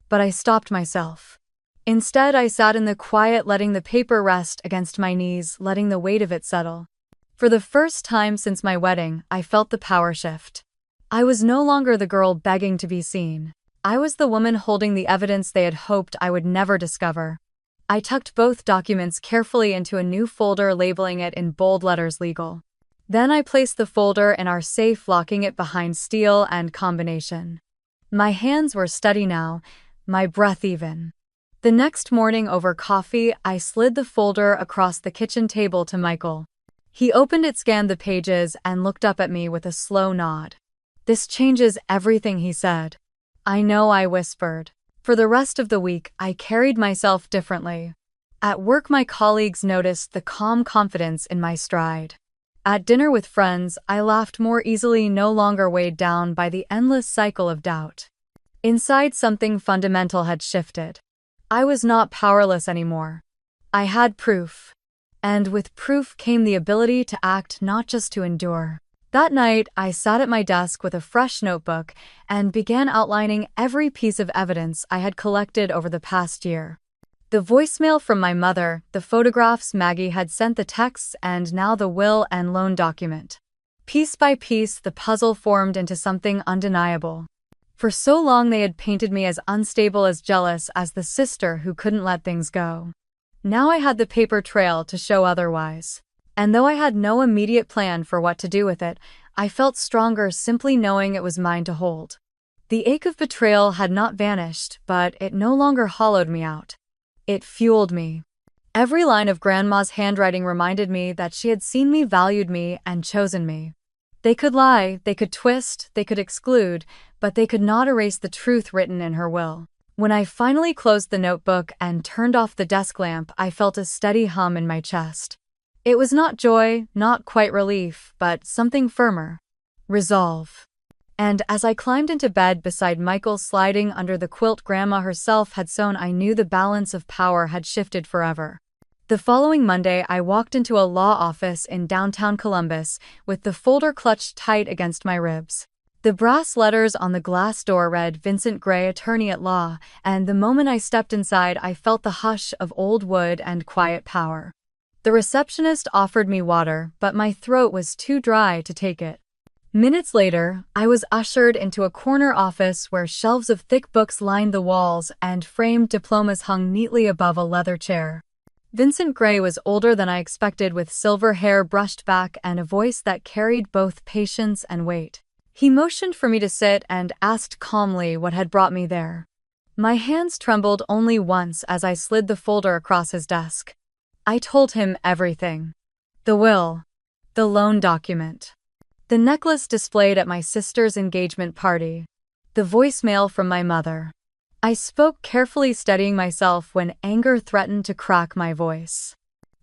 But I stopped myself. Instead, I sat in the quiet, letting the paper rest against my knees, letting the weight of it settle. For the first time since my wedding, I felt the power shift. I was no longer the girl begging to be seen. I was the woman holding the evidence they had hoped I would never discover. I tucked both documents carefully into a new folder, labeling it in bold letters legal. Then I placed the folder in our safe, locking it behind steel and combination. My hands were steady now, my breath even. The next morning over coffee, I slid the folder across the kitchen table to Michael. He opened it, scanned the pages, and looked up at me with a slow nod. "This changes everything," he said. "I know," I whispered. For the rest of the week, I carried myself differently. At work, my colleagues noticed the calm confidence in my stride. At dinner with friends, I laughed more easily, no longer weighed down by the endless cycle of doubt. Inside, something fundamental had shifted. I was not powerless anymore. I had proof. And with proof came the ability to act, not just to endure. That night, I sat at my desk with a fresh notebook and began outlining every piece of evidence I had collected over the past year. The voicemail from my mother, the photographs Maggie had sent, the texts, and now the will and loan document. Piece by piece, the puzzle formed into something undeniable. For so long they had painted me as unstable, as jealous, as the sister who couldn't let things go. Now I had the paper trail to show otherwise. And though I had no immediate plan for what to do with it, I felt stronger simply knowing it was mine to hold. The ache of betrayal had not vanished, but it no longer hollowed me out. It fueled me. Every line of Grandma's handwriting reminded me that she had seen me, valued me, and chosen me. They could lie, they could twist, they could exclude, but they could not erase the truth written in her will. When I finally closed the notebook and turned off the desk lamp, I felt a steady hum in my chest. It was not joy, not quite relief, but something firmer. Resolve. And as I climbed into bed beside Michael, sliding under the quilt Grandma herself had sewn, I knew the balance of power had shifted forever. The following Monday, I walked into a law office in downtown Columbus, with the folder clutched tight against my ribs. The brass letters on the glass door read Vincent Gray, attorney at law, and the moment I stepped inside, I felt the hush of old wood and quiet power. The receptionist offered me water, but my throat was too dry to take it. Minutes later, I was ushered into a corner office where shelves of thick books lined the walls and framed diplomas hung neatly above a leather chair. Vincent Gray was older than I expected, with silver hair brushed back and a voice that carried both patience and weight. He motioned for me to sit and asked calmly what had brought me there. My hands trembled only once as I slid the folder across his desk. I told him everything. The will. The loan document. The necklace displayed at my sister's engagement party. The voicemail from my mother. I spoke carefully, steadying myself when anger threatened to crack my voice.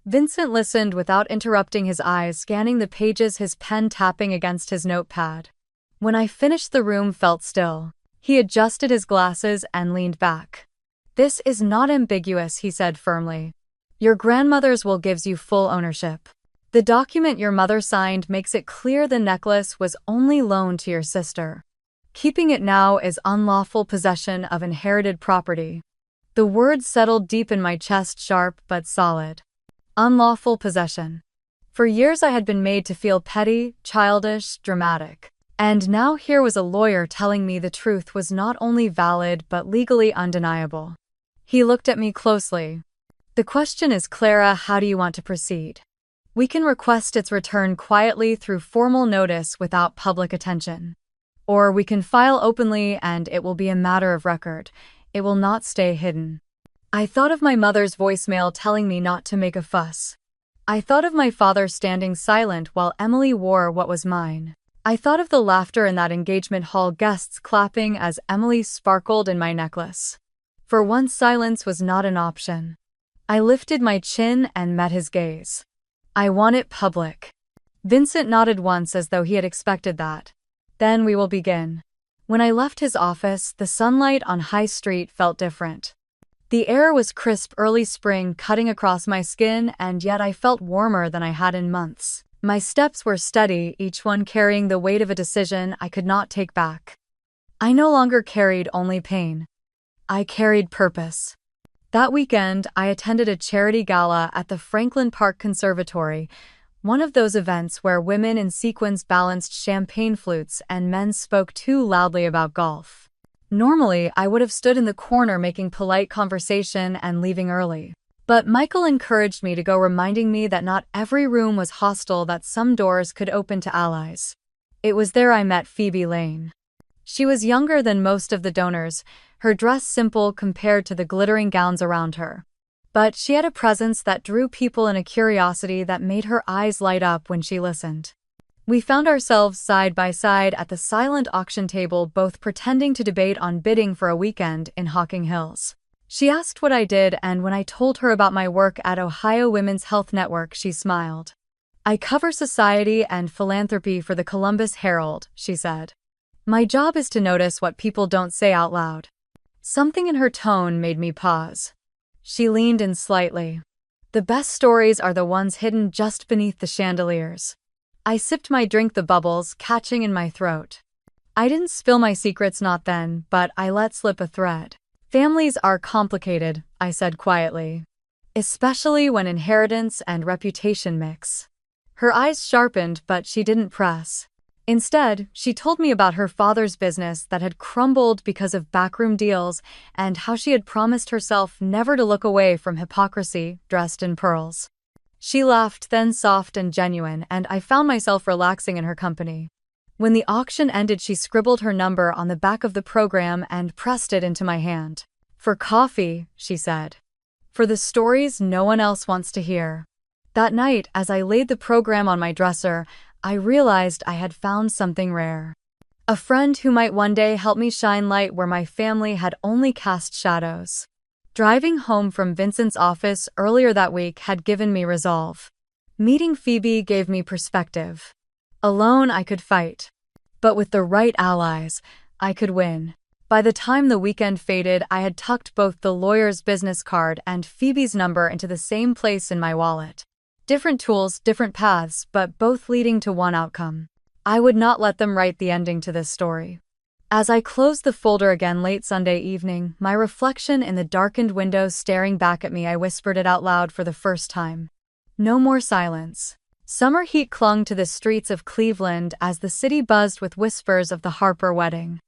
Vincent listened without interrupting, his eyes scanning the pages, his pen tapping against his notepad. When I finished, the room felt still. He adjusted his glasses and leaned back. "This is not ambiguous," he said firmly. "Your grandmother's will gives you full ownership. The document your mother signed makes it clear the necklace was only loaned to your sister. Keeping it now is unlawful possession of inherited property." The words settled deep in my chest, sharp but solid. Unlawful possession. For years I had been made to feel petty, childish, dramatic. And now here was a lawyer telling me the truth was not only valid but legally undeniable. He looked at me closely. The question is, Clara, how do you want to proceed? We can request its return quietly through formal notice without public attention. Or we can file openly and it will be a matter of record. It will not stay hidden. I thought of my mother's voicemail telling me not to make a fuss. I thought of my father standing silent while Emily wore what was mine. I thought of the laughter in that engagement hall, guests clapping as Emily sparkled in my necklace. For once, silence was not an option. I lifted my chin and met his gaze. I want it public. Vincent nodded once as though he had expected that. Then we will begin. When I left his office, the sunlight on High Street felt different. The air was crisp, early spring cutting across my skin, and yet I felt warmer than I had in months. My steps were steady, each one carrying the weight of a decision I could not take back. I no longer carried only pain. I carried purpose. That weekend, I attended a charity gala at the Franklin Park Conservatory, one of those events where women in sequins balanced champagne flutes and men spoke too loudly about golf. Normally, I would have stood in the corner making polite conversation and leaving early. But Michael encouraged me to go, reminding me that not every room was hostile, that some doors could open to allies. It was there I met Phoebe Lane. She was younger than most of the donors, her dress simple compared to the glittering gowns around her. But she had a presence that drew people and a curiosity that made her eyes light up when she listened. We found ourselves side by side at the silent auction table, both pretending to debate on bidding for a weekend in Hocking Hills. She asked what I did, and when I told her about my work at Ohio Women's Health Network, she smiled. I cover society and philanthropy for the Columbus Herald, she said. My job is to notice what people don't say out loud. Something in her tone made me pause. She leaned in slightly. The best stories are the ones hidden just beneath the chandeliers. I sipped my drink, the bubbles catching in my throat. I didn't spill my secrets, not then, but I let slip a thread. Families are complicated, I said quietly. Especially when inheritance and reputation mix. Her eyes sharpened, but she didn't press. Instead, she told me about her father's business that had crumbled because of backroom deals and how she had promised herself never to look away from hypocrisy, dressed in pearls. She laughed, then soft and genuine, and I found myself relaxing in her company. When the auction ended, she scribbled her number on the back of the program and pressed it into my hand. For coffee, she said. For the stories no one else wants to hear. That night, as I laid the program on my dresser, I realized I had found something rare. A friend who might one day help me shine light where my family had only cast shadows. Driving home from Vincent's office earlier that week had given me resolve. Meeting Phoebe gave me perspective. Alone I could fight. But with the right allies, I could win. By the time the weekend faded, I had tucked both the lawyer's business card and Phoebe's number into the same place in my wallet. Different tools, different paths, but both leading to one outcome. I would not let them write the ending to this story. As I closed the folder again late Sunday evening, my reflection in the darkened window staring back at me, I whispered it out loud for the first time. No more silence. Summer heat clung to the streets of Cleveland as the city buzzed with whispers of the Harper wedding.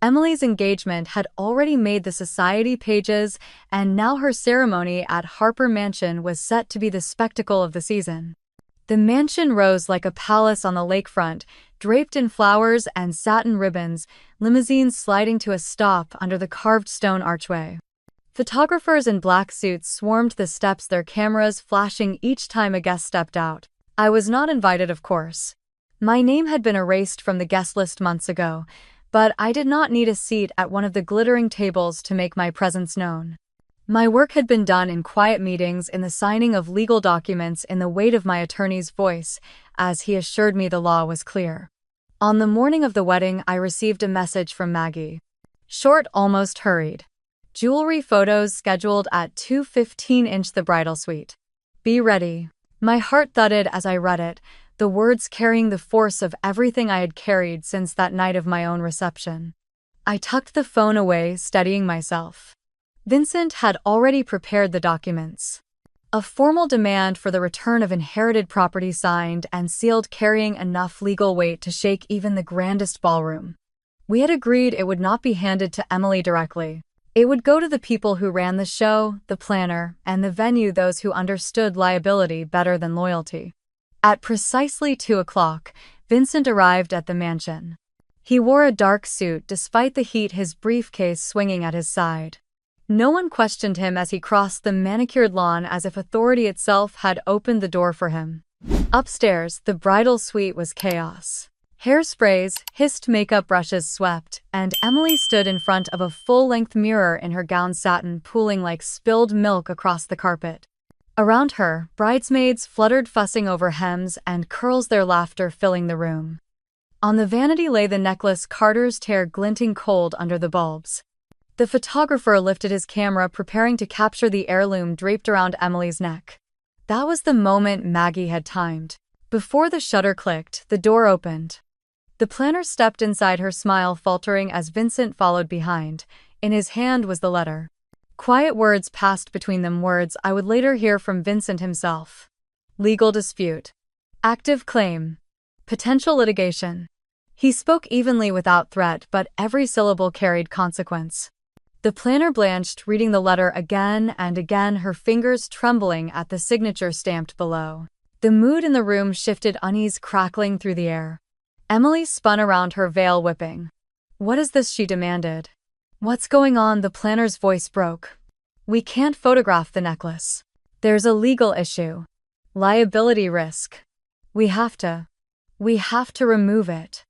Emily's engagement had already made the society pages, and now her ceremony at Harper Mansion was set to be the spectacle of the season. The mansion rose like a palace on the lakefront, draped in flowers and satin ribbons, limousines sliding to a stop under the carved stone archway. Photographers in black suits swarmed the steps, their cameras flashing each time a guest stepped out. I was not invited, of course. My name had been erased from the guest list months ago, but I did not need a seat at one of the glittering tables to make my presence known. My work had been done in quiet meetings, in the signing of legal documents, in the weight of my attorney's voice, as he assured me the law was clear. On the morning of the wedding, I received a message from Maggie. Short, almost hurried. Jewelry photos scheduled at 2:15 the bridal suite. Be ready. My heart thudded as I read it, the words carrying the force of everything I had carried since that night of my own reception. I tucked the phone away, steadying myself. Vincent had already prepared the documents. A formal demand for the return of inherited property signed and sealed, carrying enough legal weight to shake even the grandest ballroom. We had agreed it would not be handed to Emily directly. It would go to the people who ran the show, the planner, and the venue, those who understood liability better than loyalty. At precisely 2 o'clock, Vincent arrived at the mansion. He wore a dark suit despite the heat, his briefcase swinging at his side. No one questioned him as he crossed the manicured lawn as if authority itself had opened the door for him. Upstairs, the bridal suite was chaos. Hairsprays, hissed, makeup brushes swept, and Emily stood in front of a full-length mirror in her gown, satin pooling like spilled milk across the carpet. Around her, bridesmaids fluttered, fussing over hems and curls, their laughter filling the room. On the vanity lay the necklace, Carter's tear glinting cold under the bulbs. The photographer lifted his camera, preparing to capture the heirloom draped around Emily's neck. That was the moment Maggie had timed. Before the shutter clicked, the door opened. The planner stepped inside, her smile faltering as Vincent followed behind. In his hand was the letter. Quiet words passed between them, words I would later hear from Vincent himself. Legal dispute. Active claim. Potential litigation. He spoke evenly without threat, but every syllable carried consequence. The planner blanched, reading the letter again and again, her fingers trembling at the signature stamped below. The mood in the room shifted, unease crackling through the air. Emily spun around, her veil whipping. What is this? She demanded. What's going on? The planner's voice broke. We can't photograph the necklace. There's a legal issue. Liability risk. We have to remove it.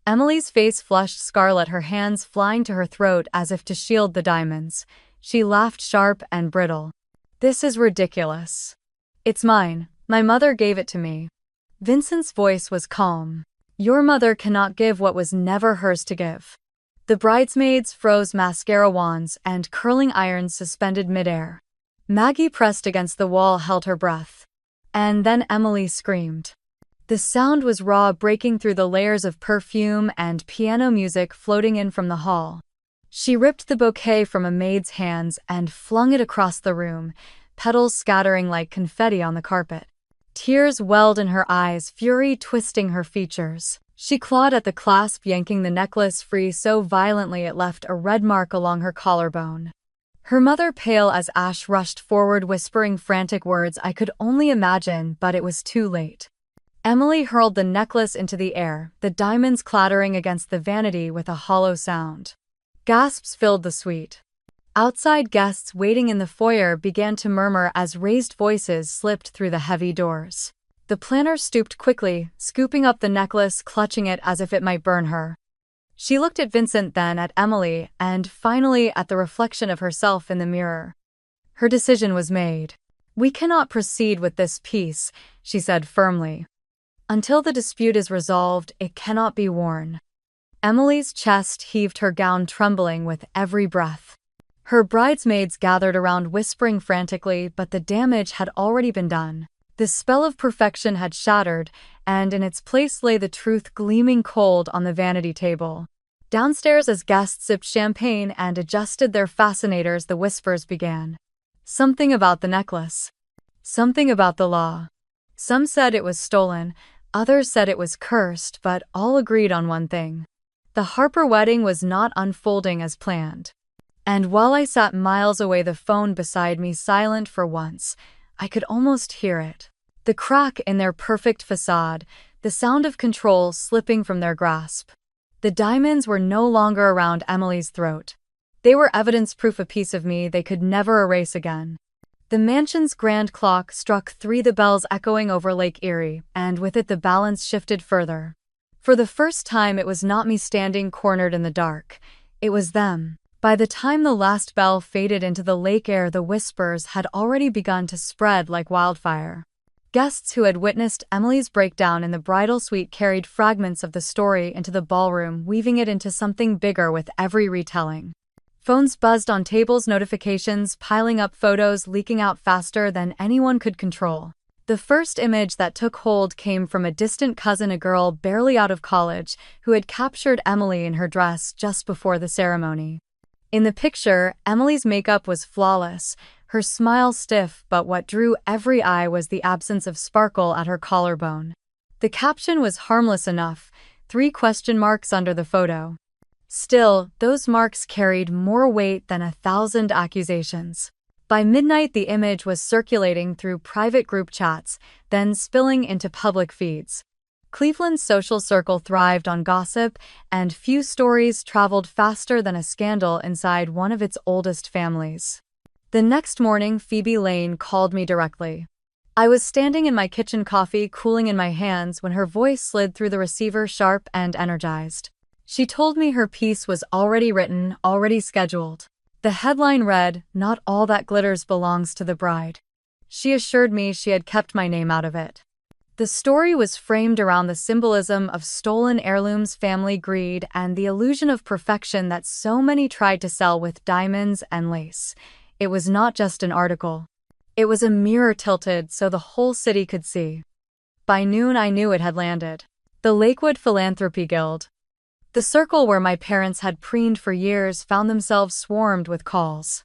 Emily's face flushed scarlet, her hands flying to her throat as if to shield the diamonds. She laughed, sharp and brittle. This is ridiculous. It's mine. My mother gave it to me. Vincent's voice was calm. Your mother cannot give what was never hers to give. The bridesmaids froze, mascara wands and curling irons suspended midair. Maggie, pressed against the wall, held her breath. And then Emily screamed. The sound was raw, breaking through the layers of perfume and piano music floating in from the hall. She ripped the bouquet from a maid's hands and flung it across the room, petals scattering like confetti on the carpet. Tears welled in her eyes, fury twisting her features. She clawed at the clasp, yanking the necklace free so violently it left a red mark along her collarbone. Her mother, pale as ash, rushed forward, whispering frantic words I could only imagine, but it was too late. Emily hurled the necklace into the air, the diamonds clattering against the vanity with a hollow sound. Gasps filled the suite. Outside, guests waiting in the foyer began to murmur as raised voices slipped through the heavy doors. The planner stooped quickly, scooping up the necklace, clutching it as if it might burn her. She looked at Vincent, then at Emily, and finally at the reflection of herself in the mirror. Her decision was made. We cannot proceed with this piece, she said firmly. Until the dispute is resolved, it cannot be worn. Emily's chest heaved, her gown trembling with every breath. Her bridesmaids gathered around, whispering frantically, but the damage had already been done. The spell of perfection had shattered, and in its place lay the truth gleaming cold on the vanity table. Downstairs, as guests sipped champagne and adjusted their fascinators, the whispers began. Something about the necklace. Something about the law. Some said it was stolen, others said it was cursed, but all agreed on one thing. The Harper wedding was not unfolding as planned. And while I sat miles away, the phone beside me silent for once, I could almost hear it. The crack in their perfect facade, the sound of control slipping from their grasp. The diamonds were no longer around Emily's throat. They were evidence, proof, a piece of me they could never erase again. The mansion's grand clock struck 3, the bells echoing over Lake Erie, and with it the balance shifted further. For the first time, it was not me standing cornered in the dark. It was them. By the time the last bell faded into the lake air, the whispers had already begun to spread like wildfire. Guests who had witnessed Emily's breakdown in the bridal suite carried fragments of the story into the ballroom, weaving it into something bigger with every retelling. Phones buzzed on tables, notifications piling up, photos leaking out faster than anyone could control. The first image that took hold came from a distant cousin, a girl barely out of college, who had captured Emily in her dress just before the ceremony. In the picture, Emily's makeup was flawless, her smile stiff, but what drew every eye was the absence of sparkle at her collarbone. The caption was harmless enough, 3 question marks under the photo. Still, those marks carried more weight than 1,000 accusations. By midnight, the image was circulating through private group chats, then spilling into public feeds. Cleveland's social circle thrived on gossip, and few stories traveled faster than a scandal inside one of its oldest families. The next morning, Phoebe Lane called me directly. I was standing in my kitchen, coffee cooling in my hands, when her voice slid through the receiver, sharp and energized. She told me her piece was already written, already scheduled. The headline read, "Not all that glitters belongs to the bride." She assured me she had kept my name out of it. The story was framed around the symbolism of stolen heirlooms, family greed, and the illusion of perfection that so many tried to sell with diamonds and lace. It was not just an article. It was a mirror tilted so the whole city could see. By noon, I knew it had landed. The Lakewood Philanthropy Guild. The circle where my parents had preened for years found themselves swarmed with calls.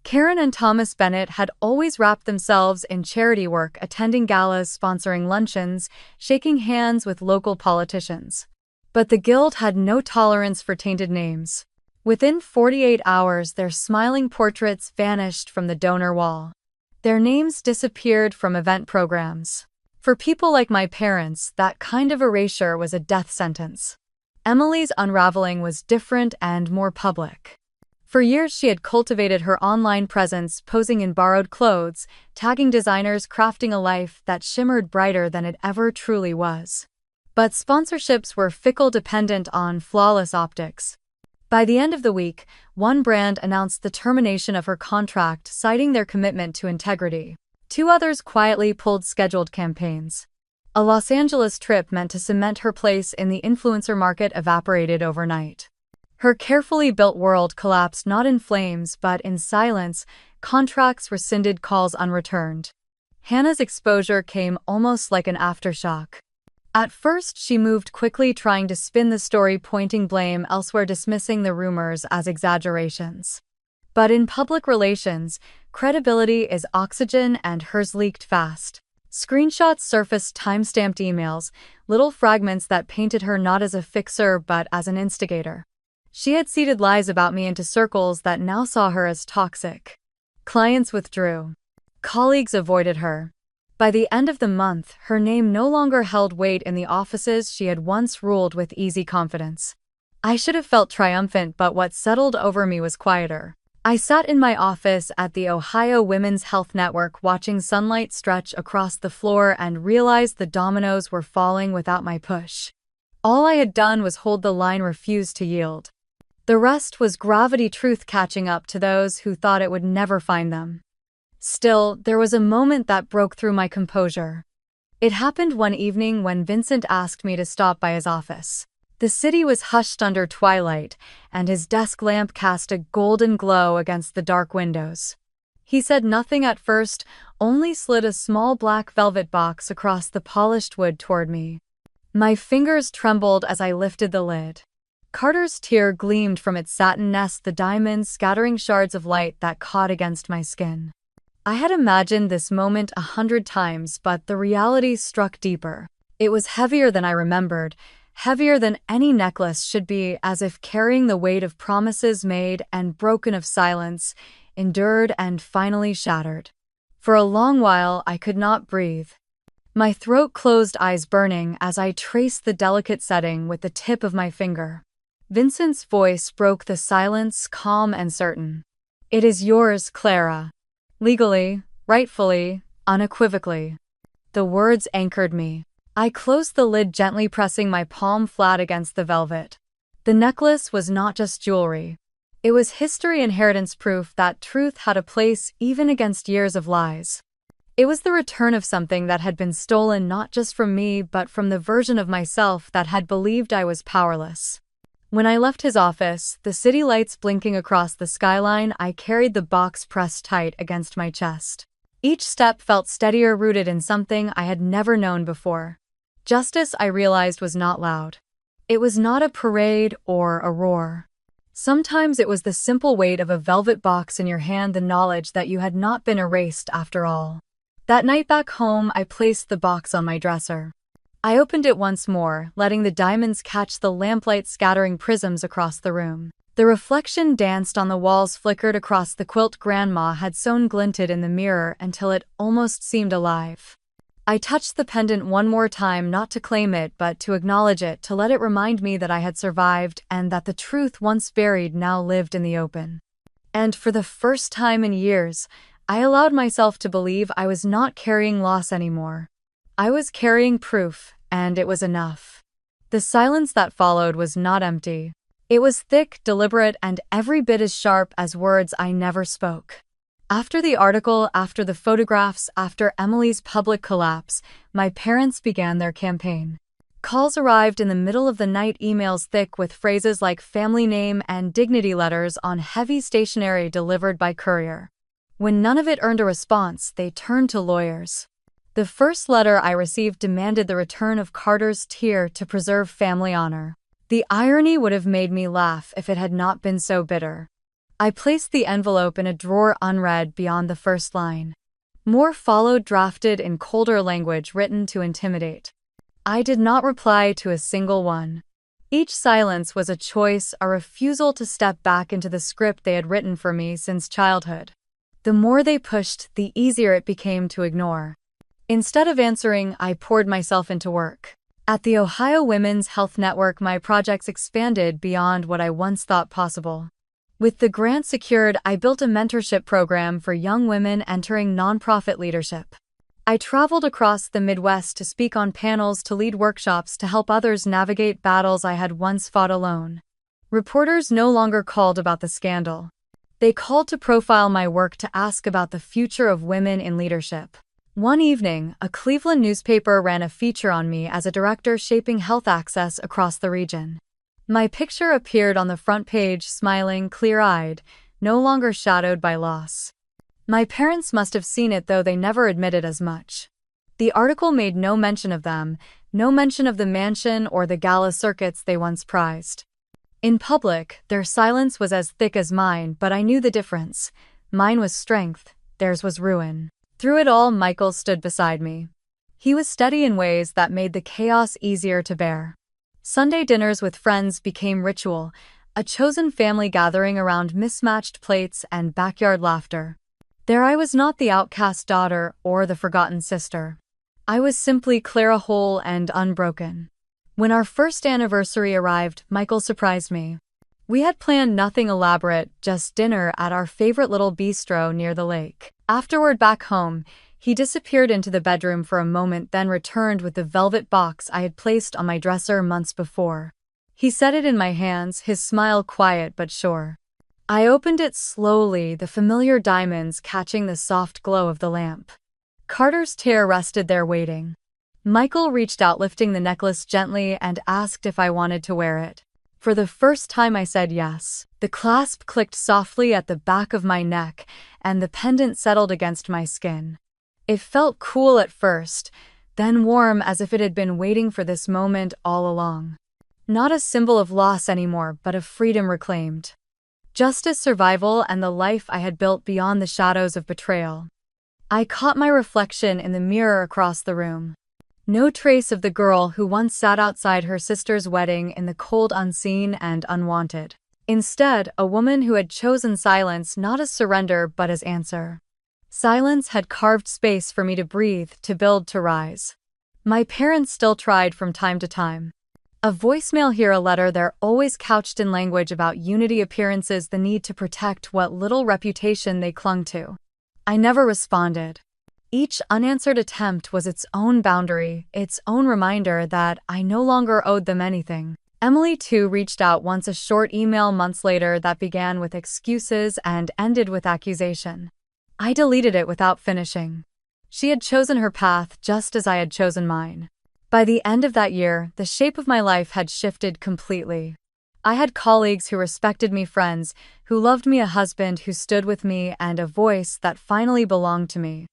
Karen and Thomas Bennett had always wrapped themselves in charity work, attending galas, sponsoring luncheons, shaking hands with local politicians. But the Guild had no tolerance for tainted names. Within 48 hours, their smiling portraits vanished from the donor wall. Their names disappeared from event programs. For people like my parents, that kind of erasure was a death sentence. Emily's unraveling was different and more public. For years, she had cultivated her online presence, posing in borrowed clothes, tagging designers, crafting a life that shimmered brighter than it ever truly was. But sponsorships were fickle, dependent on flawless optics. By the end of the week, one brand announced the termination of her contract, citing their commitment to integrity. 2 others quietly pulled scheduled campaigns. A Los Angeles trip meant to cement her place in the influencer market evaporated overnight. Her carefully built world collapsed, not in flames but in silence, contracts rescinded, calls unreturned. Hannah's exposure came almost like an aftershock. At first, she moved quickly, trying to spin the story, pointing blame elsewhere, dismissing the rumors as exaggerations. But in public relations, credibility is oxygen, and hers leaked fast. Screenshots surfaced, time-stamped emails, little fragments that painted her not as a fixer but as an instigator. She had seeded lies about me into circles that now saw her as toxic. Clients withdrew. Colleagues avoided her. By the end of the month, her name no longer held weight in the offices she had once ruled with easy confidence. I should have felt triumphant, but what settled over me was quieter. I sat in my office at the Ohio Women's Health Network, watching sunlight stretch across the floor, and realized the dominoes were falling without my push. All I had done was hold the line, refused to yield. The rest was gravity, truth catching up to those who thought it would never find them. Still, there was a moment that broke through my composure. It happened one evening when Vincent asked me to stop by his office. The city was hushed under twilight, and his desk lamp cast a golden glow against the dark windows. He said nothing at first, only slid a small black velvet box across the polished wood toward me. My fingers trembled as I lifted the lid. Carter's tear gleamed from its satin nest, the diamonds scattering shards of light that caught against my skin. I had imagined this moment 100 times, but the reality struck deeper. It was heavier than I remembered, heavier than any necklace should be, as if carrying the weight of promises made and broken, of silence, endured and finally shattered. For a long while, I could not breathe. My throat closed, eyes burning, as I traced the delicate setting with the tip of my finger. Vincent's voice broke the silence, calm and certain. "It is yours, Clara. Legally, rightfully, unequivocally." The words anchored me. I closed the lid gently, pressing my palm flat against the velvet. The necklace was not just jewelry. It was history, inheritance, proof that truth had a place even against years of lies. It was the return of something that had been stolen, not just from me but from the version of myself that had believed I was powerless. When I left his office, the city lights blinking across the skyline, I carried the box pressed tight against my chest. Each step felt steadier, rooted in something I had never known before. Justice, I realized, was not loud. It was not a parade or a roar. Sometimes it was the simple weight of a velvet box in your hand, the knowledge that you had not been erased after all. That night back home, I placed the box on my dresser. I opened it once more, letting the diamonds catch the lamplight scattering prisms across the room. The reflection danced on the walls, flickered across the quilt Grandma had sewn, glinted in the mirror until it almost seemed alive. I touched the pendant one more time, not to claim it but to acknowledge it, to let it remind me that I had survived and that the truth once buried now lived in the open. And for the first time in years, I allowed myself to believe I was not carrying loss anymore. I was carrying proof, and it was enough. The silence that followed was not empty. It was thick, deliberate, and every bit as sharp as words I never spoke. After the article, after the photographs, after Emily's public collapse, my parents began their campaign. Calls arrived in the middle of the night, emails thick with phrases like family name and dignity, letters on heavy stationery delivered by courier. When none of it earned a response, they turned to lawyers. The first letter I received demanded the return of Carter's tear to preserve family honor. The irony would have made me laugh if it had not been so bitter. I placed the envelope in a drawer unread beyond the first line. More followed, drafted in colder language, written to intimidate. I did not reply to a single one. Each silence was a choice, a refusal to step back into the script they had written for me since childhood. The more they pushed, the easier it became to ignore. Instead of answering, I poured myself into work. At the Ohio Women's Health Network, my projects expanded beyond what I once thought possible. With the grant secured, I built a mentorship program for young women entering nonprofit leadership. I traveled across the Midwest to speak on panels, to lead workshops, to help others navigate battles I had once fought alone. Reporters no longer called about the scandal. They called to profile my work, to ask about the future of women in leadership. One evening, a Cleveland newspaper ran a feature on me as a director shaping health access across the region. My picture appeared on the front page, smiling, clear-eyed, no longer shadowed by loss. My parents must have seen it, though they never admitted as much. The article made no mention of them, no mention of the mansion or the gala circuits they once prized. In public, their silence was as thick as mine, but I knew the difference. Mine was strength, theirs was ruin. Through it all, Michael stood beside me. He was steady in ways that made the chaos easier to bear. Sunday dinners with friends became ritual, a chosen family gathering around mismatched plates and backyard laughter. There I was, not the outcast daughter or the forgotten sister. I was simply Clara, whole and unbroken. When our first anniversary arrived, Michael surprised me. We had planned nothing elaborate, just dinner at our favorite little bistro near the lake. Afterward, back home, he disappeared into the bedroom for a moment, then returned with the velvet box I had placed on my dresser months before. He set it in my hands, his smile quiet but sure. I opened it slowly, the familiar diamonds catching the soft glow of the lamp. Carter's tear rested there waiting. Michael reached out, lifting the necklace gently, and asked if I wanted to wear it. For the first time I said yes. The clasp clicked softly at the back of my neck, and the pendant settled against my skin. It felt cool at first, then warm, as if it had been waiting for this moment all along. Not a symbol of loss anymore, but of freedom reclaimed. Justice, survival, and the life I had built beyond the shadows of betrayal. I caught my reflection in the mirror across the room. No trace of the girl who once sat outside her sister's wedding in the cold, unseen and unwanted. Instead, a woman who had chosen silence not as surrender but as answer. Silence had carved space for me to breathe, to build, to rise. My parents still tried from time to time. A voicemail here, a letter there, always couched in language about unity, appearances, the need to protect what little reputation they clung to. I never responded. Each unanswered attempt was its own boundary, its own reminder that I no longer owed them anything. Emily, too, reached out once, a short email months later that began with excuses and ended with accusation. I deleted it without finishing. She had chosen her path just as I had chosen mine. By the end of that year, the shape of my life had shifted completely. I had colleagues who respected me, friends who loved me, a husband who stood with me, and a voice that finally belonged to me.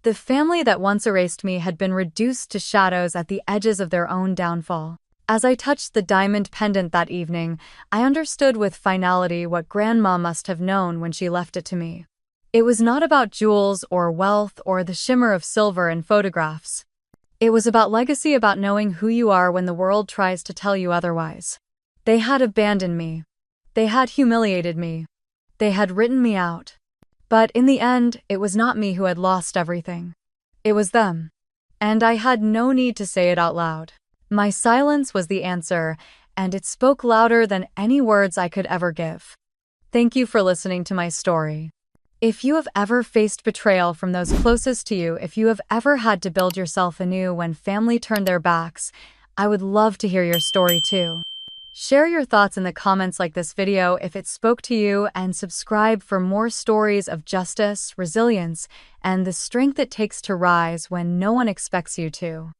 The family that once erased me had been reduced to shadows at the edges of their own downfall. As I touched the diamond pendant that evening, I understood with finality what Grandma must have known when she left it to me. It was not about jewels or wealth or the shimmer of silver in photographs. It was about legacy, about knowing who you are when the world tries to tell you otherwise. They had abandoned me. They had humiliated me. They had written me out. But in the end, it was not me who had lost everything. It was them. And I had no need to say it out loud. My silence was the answer, and it spoke louder than any words I could ever give. Thank you for listening to my story. If you have ever faced betrayal from those closest to you, if you have ever had to build yourself anew when family turned their backs, I would love to hear your story too. Share your thoughts in the comments, like this video if it spoke to you, and subscribe for more stories of justice, resilience, and the strength it takes to rise when no one expects you to.